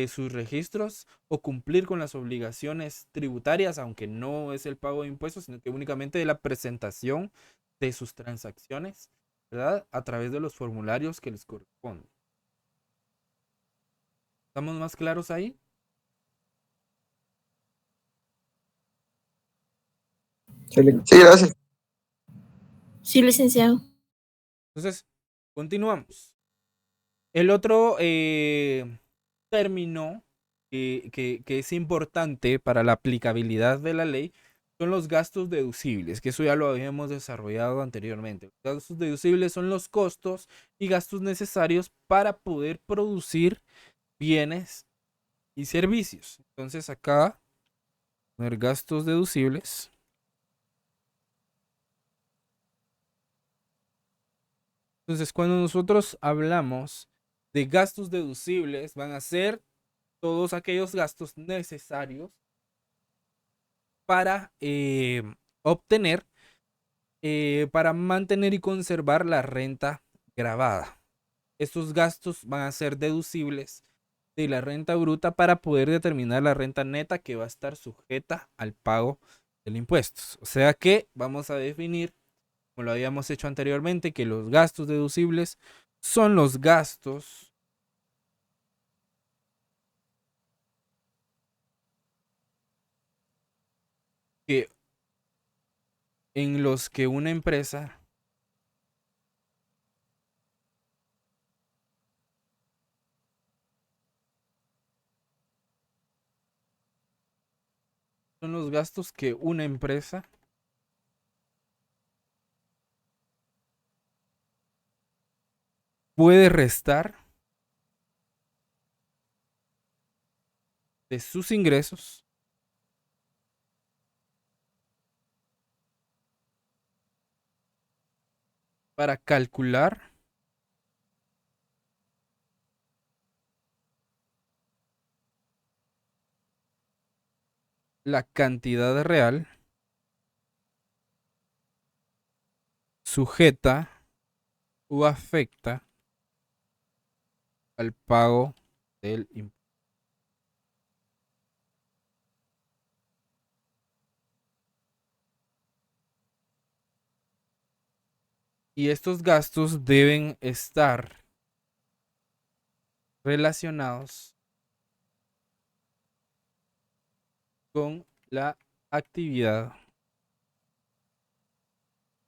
sus registros o cumplir con las obligaciones tributarias, aunque no es el pago de impuestos, sino que únicamente de la presentación de sus transacciones, ¿verdad? A través de los formularios que les corresponden. ¿Estamos más claros ahí? Sí, gracias. Sí, licenciado. Entonces, continuamos. El otro término que es importante para la aplicabilidad de la ley son los gastos deducibles, que eso ya lo habíamos desarrollado anteriormente. Los gastos deducibles son los costos y gastos necesarios para poder producir bienes y servicios. Entonces acá, poner gastos deducibles. Entonces, cuando nosotros hablamos de gastos deducibles, van a ser todos aquellos gastos necesarios para obtener, para mantener y conservar la renta gravada. Estos gastos van a ser deducibles de la renta bruta para poder determinar la renta neta que va a estar sujeta al pago del impuesto. O sea que vamos a definir, como lo habíamos hecho anteriormente, que los gastos deducibles son los gastos que, en los que una empresa son los gastos que una empresa puede restar de sus ingresos para calcular la cantidad real sujeta o afecta al pago del impuesto. Y estos gastos deben estar relacionados con la actividad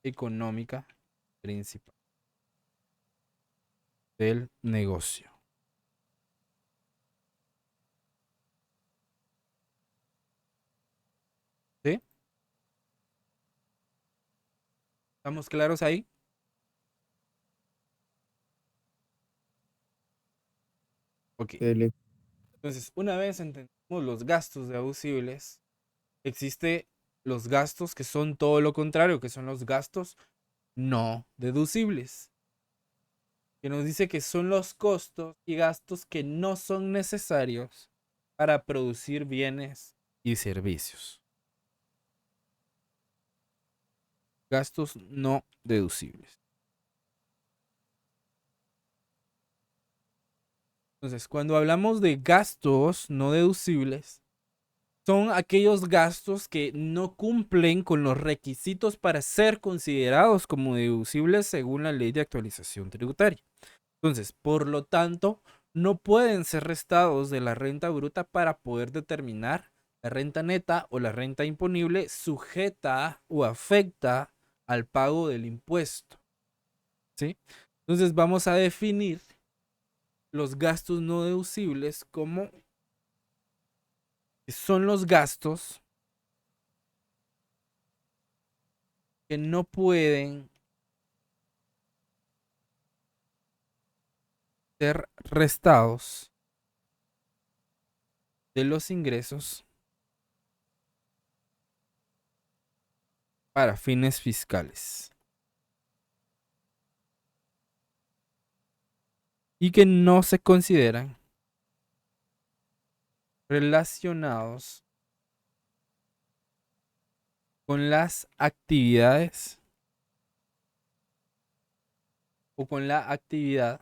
económica principal del negocio. ¿Sí? ¿Estamos claros ahí? Ok. Entonces, una vez entendemos los gastos deducibles, existe los gastos que son todo lo contrario, que son los gastos no deducibles, que nos dice que son los costos y gastos que no son necesarios para producir bienes y servicios. Gastos no deducibles. Entonces, cuando hablamos de gastos no deducibles, son aquellos gastos que no cumplen con los requisitos para ser considerados como deducibles según la Ley de Actualización Tributaria. Entonces, por lo tanto, no pueden ser restados de la renta bruta para poder determinar la renta neta o la renta imponible sujeta o afecta al pago del impuesto. ¿Sí? Entonces, vamos a definir los gastos no deducibles como son los gastos que no pueden ser restados de los ingresos para fines fiscales y que no se consideran relacionados con las actividades o con la actividad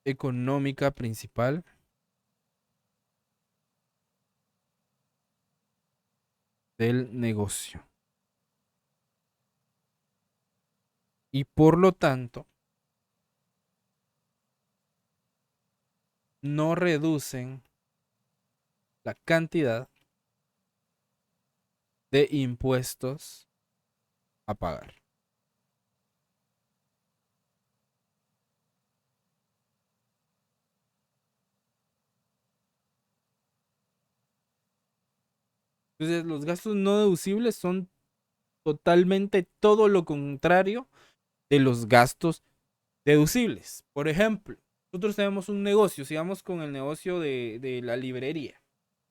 económica principal del negocio. Y por lo tanto, no reducen la cantidad de impuestos a pagar. Entonces, los gastos no deducibles son totalmente todo lo contrario de los gastos deducibles. Por ejemplo, nosotros tenemos un negocio, sigamos con el negocio de la librería,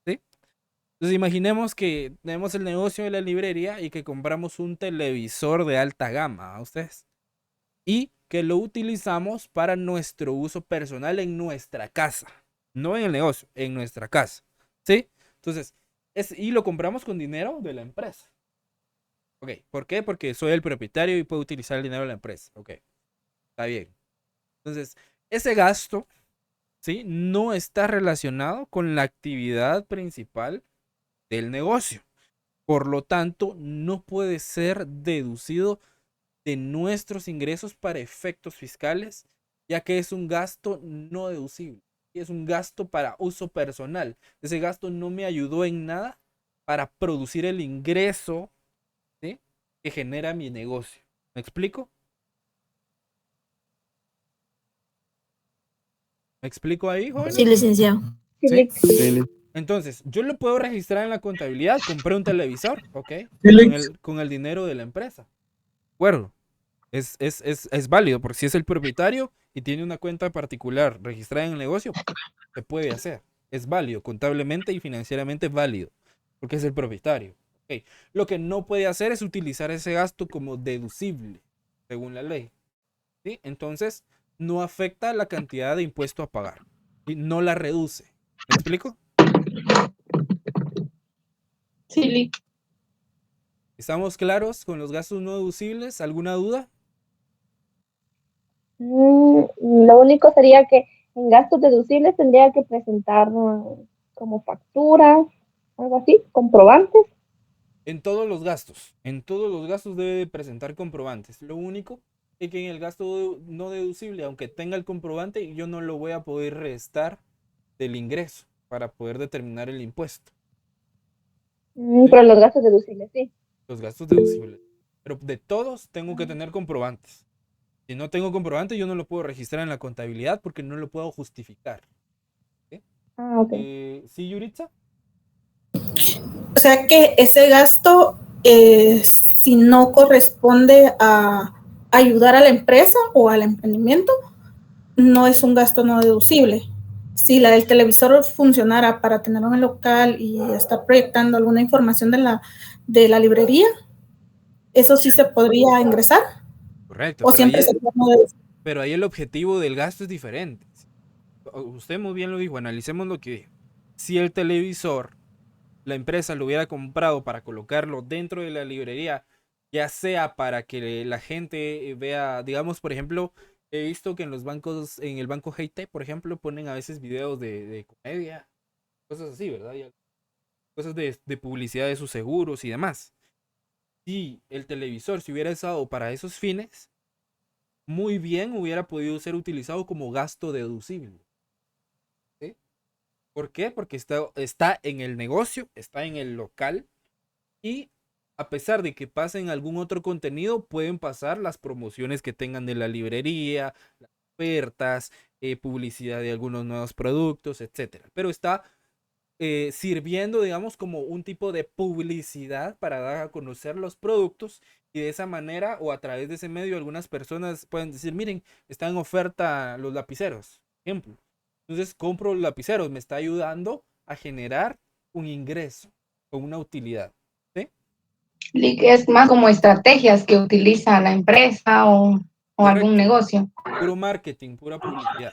¿sí? Entonces imaginemos que tenemos el negocio de la librería y que compramos un televisor de alta gama a ustedes y que lo utilizamos para nuestro uso personal en nuestra casa, no en el negocio, en nuestra casa, ¿sí? Entonces, y lo compramos con dinero de la empresa. Ok, ¿por qué? Porque soy el propietario y puedo utilizar el dinero de la empresa. Ok, está bien. Entonces, ese gasto, ¿sí?, no está relacionado con la actividad principal del negocio. Por lo tanto, no puede ser deducido de nuestros ingresos para efectos fiscales, ya que es un gasto no deducible. Es un gasto para uso personal. Ese gasto no me ayudó en nada para producir el ingreso, ¿sí?, que genera mi negocio. ¿Me explico? ¿Me explico ahí, jóvenes? Sí, licenciado. ¿Sí? Entonces, yo lo puedo registrar en la contabilidad. Compré un televisor, ¿ok? Con el dinero de la empresa. ¿De acuerdo? Es válido, porque si es el propietario y tiene una cuenta particular registrada en el negocio, se puede hacer. Es válido, contablemente y financieramente válido, porque es el propietario. ¿Ok? Lo que no puede hacer es utilizar ese gasto como deducible, según la ley. ¿Sí? Entonces, no afecta la cantidad de impuesto a pagar. ¿Sí? No la reduce. ¿Me explico? Sí. ¿Estamos claros con los gastos no deducibles? ¿Alguna duda? Lo único sería que en gastos deducibles tendría que presentar como facturas, algo así, comprobantes. En todos los gastos debe de presentar comprobantes. Lo único es que en el gasto no deducible, aunque tenga el comprobante, yo no lo voy a poder restar del ingreso para poder determinar el impuesto. ¿Sí? Pero los gastos deducibles, sí. Los gastos deducibles. Pero de todos tengo que tener comprobantes. Si no tengo comprobante, yo no lo puedo registrar en la contabilidad porque no lo puedo justificar. ¿Sí? Ok. ¿Sí, Yuritza? O sea que ese gasto, si no corresponde a ayudar a la empresa o al emprendimiento, no es un gasto no deducible. Si el televisor funcionara para tenerlo en el local y estar proyectando alguna información de la librería, ¿eso sí se podría ingresar? Correcto. ¿O siempre se puede no deducir? Pero ahí el objetivo del gasto es diferente. Usted muy bien lo dijo, analicemos lo que dijo. Si el televisor, la empresa lo hubiera comprado para colocarlo dentro de la librería, ya sea para que la gente vea, digamos, por ejemplo, he visto que en los bancos, en el banco GT, por ejemplo, ponen a veces videos de comedia, cosas así, ¿verdad? Y cosas de publicidad de sus seguros y demás. Si el televisor se hubiera usado para esos fines, muy bien hubiera podido ser utilizado como gasto deducible. ¿Sí? ¿Por qué? Porque está en el negocio, está en el local y a pesar de que pasen algún otro contenido, pueden pasar las promociones que tengan de la librería, las ofertas, publicidad de algunos nuevos productos, etc. Pero está sirviendo, digamos, como un tipo de publicidad para dar a conocer los productos y de esa manera o a través de ese medio algunas personas pueden decir, miren, están en oferta los lapiceros, por ejemplo. Entonces compro los lapiceros, me está ayudando a generar un ingreso o una utilidad. ¿Sí? Es más como estrategias que utiliza la empresa o algún negocio. Puro marketing, pura publicidad.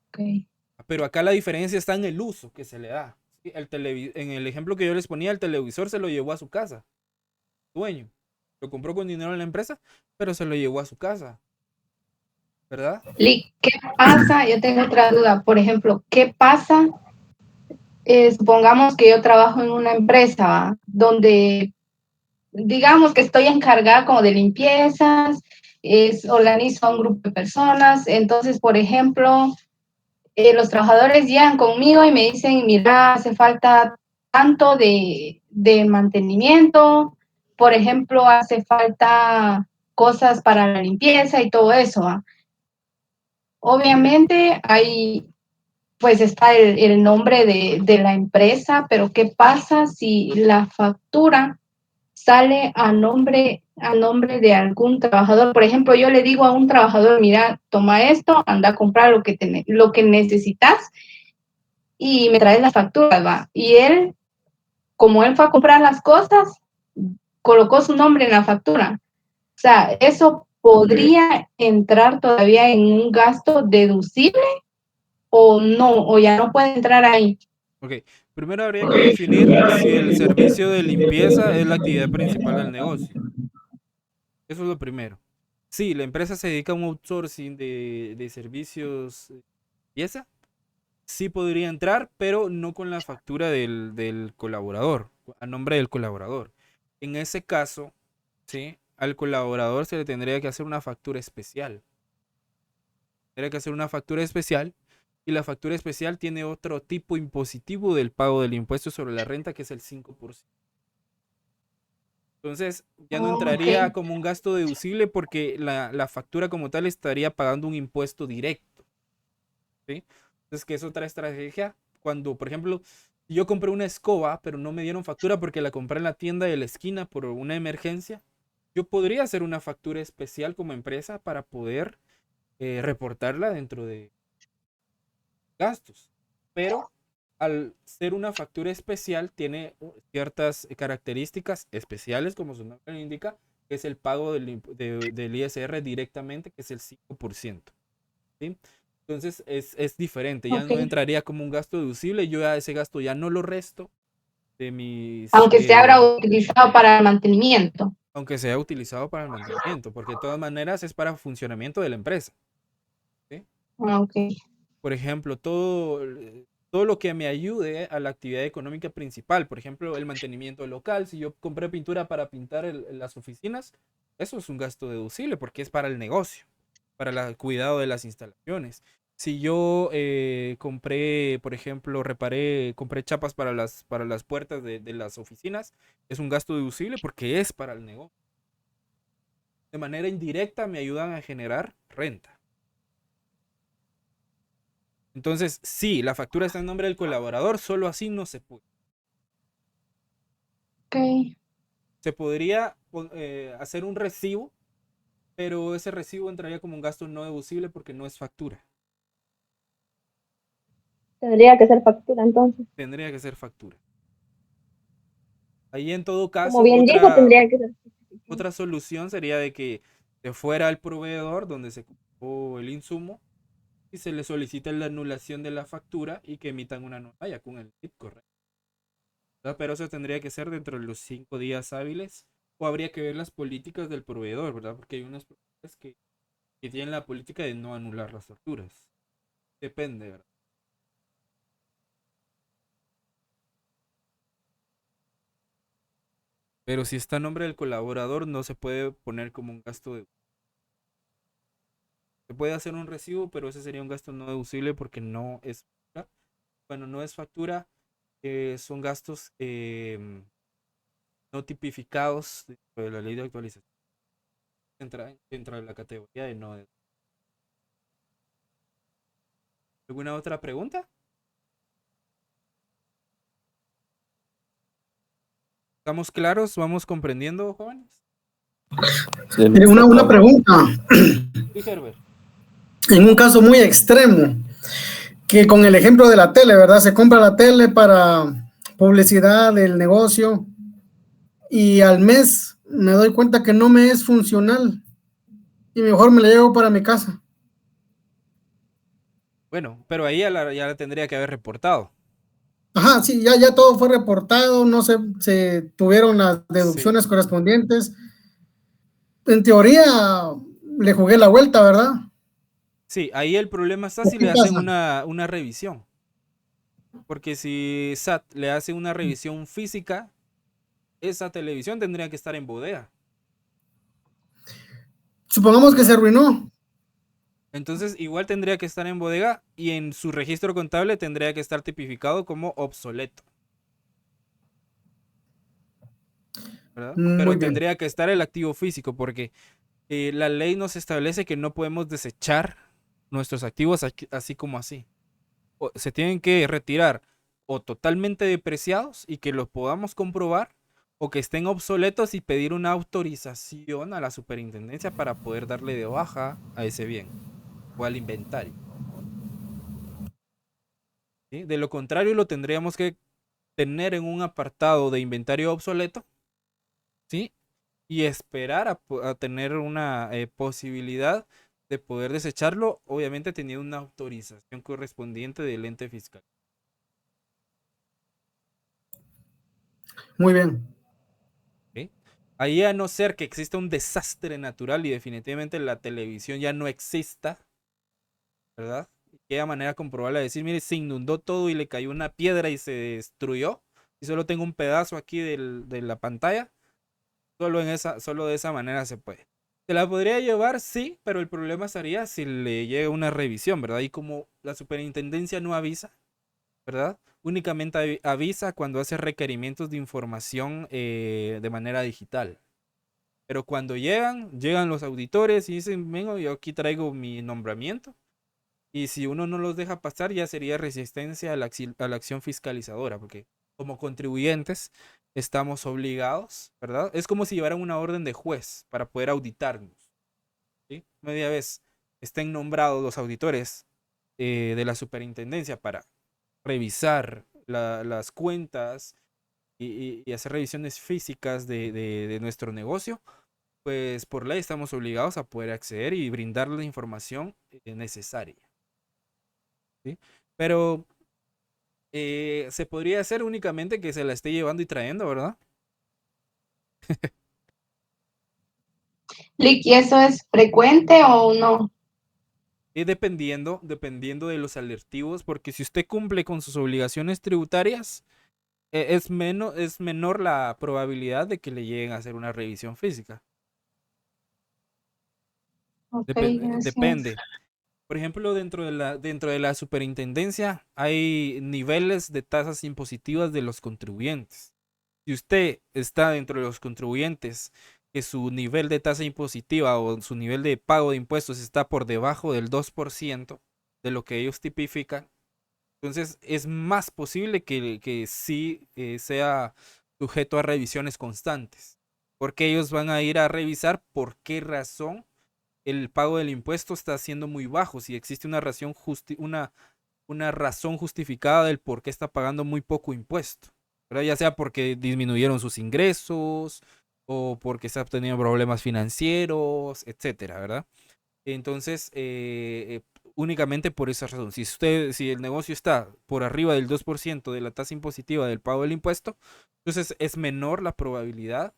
Okay. Pero acá la diferencia está en el uso que se le da. ¿Sí? En el ejemplo que yo les ponía, el televisor se lo llevó a su casa. Dueño. Lo compró con dinero en la empresa, pero se lo llevó a su casa. ¿Verdad? ¿Qué pasa? Yo tengo otra duda. Por ejemplo, ¿qué pasa? Supongamos que yo trabajo en una empresa, ¿va? Donde, digamos que estoy encargada como de limpiezas, organizo a un grupo de personas. Entonces, por ejemplo, los trabajadores llegan conmigo y me dicen, mira, hace falta tanto de mantenimiento, por ejemplo, hace falta cosas para la limpieza y todo eso, ¿va? Obviamente hay, pues está el nombre de la empresa, pero ¿qué pasa si la factura sale a nombre de algún trabajador? Por ejemplo, yo le digo a un trabajador, mira, toma esto, anda a comprar lo que necesitas y me traes las facturas, va. Y él, como él fue a comprar las cosas, colocó su nombre en la factura. O sea, ¿eso podría entrar todavía en un gasto deducible o no? O ya no puede entrar ahí. Ok, primero habría que definir si el servicio de limpieza es la actividad principal del negocio. Eso es lo primero. Sí, la empresa se dedica a un outsourcing de servicios de limpieza. Sí podría entrar, pero no con la factura del colaborador, a nombre del colaborador. En ese caso, ¿sí? Al colaborador se le tendría que hacer una factura especial. Tendría que hacer una factura especial y la factura especial tiene otro tipo impositivo del pago del impuesto sobre la renta, que es el 5%. Entonces, ya no entraría Ok. como un gasto deducible porque la factura como tal estaría pagando un impuesto directo. ¿Sí? Entonces, que es otra estrategia. Cuando, por ejemplo, yo compré una escoba, pero no me dieron factura porque la compré en la tienda de la esquina por una emergencia, yo podría hacer una factura especial como empresa para poder reportarla dentro de gastos. Pero al ser una factura especial, tiene ciertas características especiales, como su nombre lo indica, que es el pago del ISR directamente, que es el 5%. ¿Sí? Entonces es diferente, ya no Ok. entraría como un gasto deducible, yo a ese gasto ya no lo resto de mis... Aunque se habrá utilizado para el mantenimiento. aunque sea utilizado para el mantenimiento, porque de todas maneras es para funcionamiento de la empresa. ¿Sí? Ok. Por ejemplo, todo lo que me ayude a la actividad económica principal, por ejemplo, el mantenimiento local, si yo compré pintura para pintar las oficinas, eso es un gasto deducible porque es para el negocio, para el cuidado de las instalaciones. Si yo compré, por ejemplo, compré chapas para las puertas de las oficinas, es un gasto deducible porque es para el negocio. De manera indirecta me ayudan a generar renta. Entonces, sí, la factura está en nombre del colaborador, solo así no se puede. Ok. Se podría hacer un recibo, pero ese recibo entraría como un gasto no deducible porque no es factura. Tendría que ser factura entonces. Tendría que ser factura. Ahí en todo Como caso, bien dijo, tendría que ser. otra solución sería de que se fuera al proveedor donde se compró el insumo y se le solicite la anulación de la factura y que emitan una nota ya con el tip correcto. ¿Verdad? Pero eso tendría que ser dentro de los 5 días hábiles o habría que ver las políticas del proveedor, ¿verdad? Porque hay unas proveedores que tienen la política de no anular las facturas. Depende, ¿verdad? Pero si está a nombre del colaborador, no se puede poner como un gasto de... Se puede hacer un recibo, pero ese sería un gasto no deducible porque no es factura. Bueno, no es factura, son gastos no tipificados dentro de la ley de actualización. Entra dentro de la categoría de no. ¿Alguna otra pregunta? ¿Estamos claros? ¿Vamos comprendiendo, jóvenes? Una pregunta. Sí, Herbert. En un caso muy extremo, que con el ejemplo de la tele, ¿verdad? Se compra la tele para publicidad del negocio y al mes me doy cuenta que no me es funcional y mejor me la llevo para mi casa. Bueno, pero ahí ya la tendría que haber reportado. Ajá, sí, ya todo fue reportado, no se tuvieron las deducciones correspondientes. En teoría, le jugué la vuelta, ¿verdad? Sí, ahí el problema está si le hacen una revisión. Porque si SAT le hace una revisión física, esa televisión tendría que estar en bodega. Supongamos que se arruinó. Entonces, igual tendría que estar en bodega y en su registro contable tendría que estar tipificado como obsoleto. ¿Verdad? Pero tendría que estar el activo físico porque la ley nos establece que no podemos desechar nuestros activos así como así. Se tienen que retirar o totalmente depreciados y que los podamos comprobar, o que estén obsoletos y pedir una autorización a la superintendencia para poder darle de baja a ese bien o al inventario. ¿Sí? De lo contrario, lo tendríamos que tener en un apartado de inventario obsoleto, ¿sí? Y esperar a tener una posibilidad de poder desecharlo, obviamente teniendo una autorización correspondiente del ente fiscal. Muy bien. ¿Sí? Ahí, a no ser que exista un desastre natural y definitivamente la televisión ya no exista, ¿verdad? Que haya manera comprobable de decir, mire, se inundó todo y le cayó una piedra y se destruyó y solo tengo un pedazo aquí de la pantalla, solo de esa manera se puede. ¿Se la podría llevar? Sí, pero el problema estaría si le llega una revisión, ¿verdad? Y como la superintendencia no avisa, ¿verdad? Únicamente avisa cuando hace requerimientos de información de manera digital. Pero cuando llegan los auditores y dicen, vengo, yo aquí traigo mi nombramiento. Y si uno no los deja pasar, ya sería resistencia a la acción fiscalizadora, porque como contribuyentes estamos obligados, ¿verdad? Es como si llevaran una orden de juez para poder auditarnos, ¿sí? Media vez estén nombrados los auditores de la superintendencia para revisar las cuentas y hacer revisiones físicas de nuestro negocio, pues por ley estamos obligados a poder acceder y brindarle la información necesaria. ¿Sí? Pero se podría hacer únicamente que se la esté llevando y trayendo, ¿verdad? ¿Y eso es frecuente o no? Y dependiendo de los alertivos, porque si usted cumple con sus obligaciones tributarias, es menor la probabilidad de que le lleguen a hacer una revisión física. Okay, Depende. Por ejemplo, dentro de la superintendencia hay niveles de tasas impositivas de los contribuyentes. Si usted está dentro de los contribuyentes que su nivel de tasa impositiva o su nivel de pago de impuestos está por debajo del 2% de lo que ellos tipifican, entonces es más posible que sí sea sujeto a revisiones constantes, porque ellos van a ir a revisar por qué razón el pago del impuesto está siendo muy bajo, si existe una razón justificada del por qué está pagando muy poco impuesto, ¿verdad? Ya sea porque disminuyeron sus ingresos o porque está teniendo problemas financieros, etcétera, ¿verdad? Entonces, únicamente por esa razón. Si el negocio está por arriba del 2% de la tasa impositiva del pago del impuesto, entonces es menor la probabilidad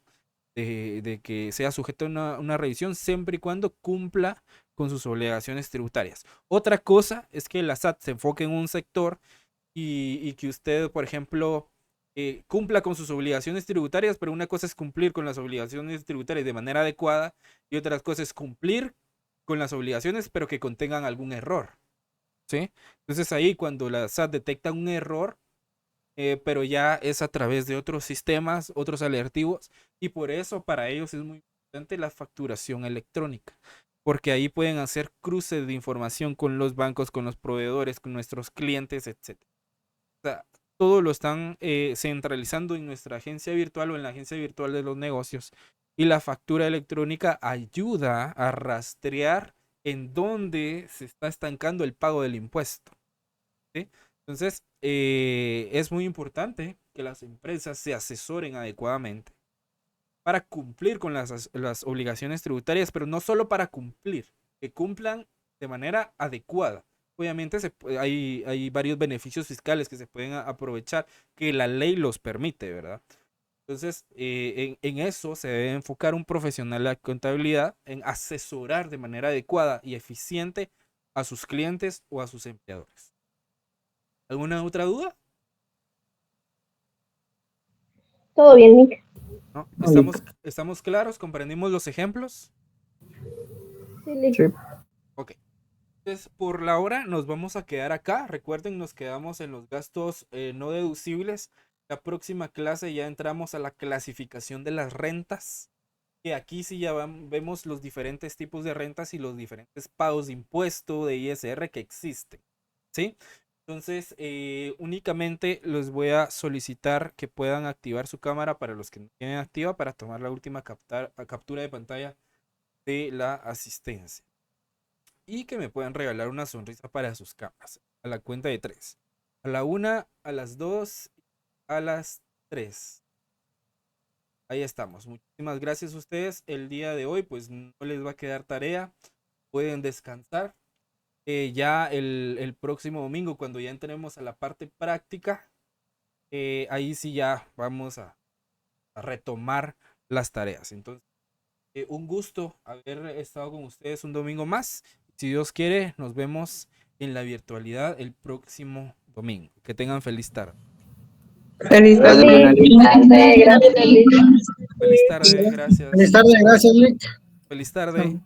de que sea sujeto a una revisión siempre y cuando cumpla con sus obligaciones tributarias. Otra cosa es que la SAT se enfoque en un sector y que usted, por ejemplo, cumpla con sus obligaciones tributarias, pero una cosa es cumplir con las obligaciones tributarias de manera adecuada y otra cosa es cumplir con las obligaciones, pero que contengan algún error, ¿sí? Entonces ahí cuando la SAT detecta un error, pero ya es a través de otros sistemas, otros alertivos, y por eso para ellos es muy importante la facturación electrónica, porque ahí pueden hacer cruces de información con los bancos, con los proveedores, con nuestros clientes, etc. O sea, todo lo están centralizando en nuestra agencia virtual o en la agencia virtual de los negocios, y la factura electrónica ayuda a rastrear en dónde se está estancando el pago del impuesto, ¿sí? Entonces, es muy importante que las empresas se asesoren adecuadamente para cumplir con las obligaciones tributarias, pero no solo para cumplir, que cumplan de manera adecuada, obviamente hay varios beneficios fiscales que se pueden aprovechar, que la ley los permite, ¿verdad? Entonces, en eso se debe enfocar un profesional de la contabilidad, en asesorar de manera adecuada y eficiente a sus clientes o a sus empleadores. ¿Alguna otra duda? Todo bien, Nick. ¿No? ¿Estamos claros? ¿Comprendimos los ejemplos? Sí. Ok. Entonces, por la hora nos vamos a quedar acá. Recuerden, nos quedamos en los gastos no deducibles. La próxima clase ya entramos a la clasificación de las rentas. Que aquí sí ya vemos los diferentes tipos de rentas y los diferentes pagos de impuesto, de ISR que existen. ¿Sí? Entonces, únicamente les voy a solicitar que puedan activar su cámara para los que no tienen activa para tomar la última captura de pantalla de la asistencia. Y que me puedan regalar una sonrisa para sus cámaras. A la cuenta de 3. A la 1, a las 2, a las 3. Ahí estamos. Muchísimas gracias a ustedes. El día de hoy pues no les va a quedar tarea. Pueden descansar. Ya el próximo domingo, cuando ya entremos a la parte práctica, ahí sí ya vamos a retomar las tareas. Entonces, un gusto haber estado con ustedes un domingo más. Si Dios quiere, nos vemos en la virtualidad el próximo domingo. Que tengan feliz tarde. Feliz tarde, Gracias, Nick. Feliz tarde, gracias. Feliz tarde, gracias, Nick. Feliz tarde.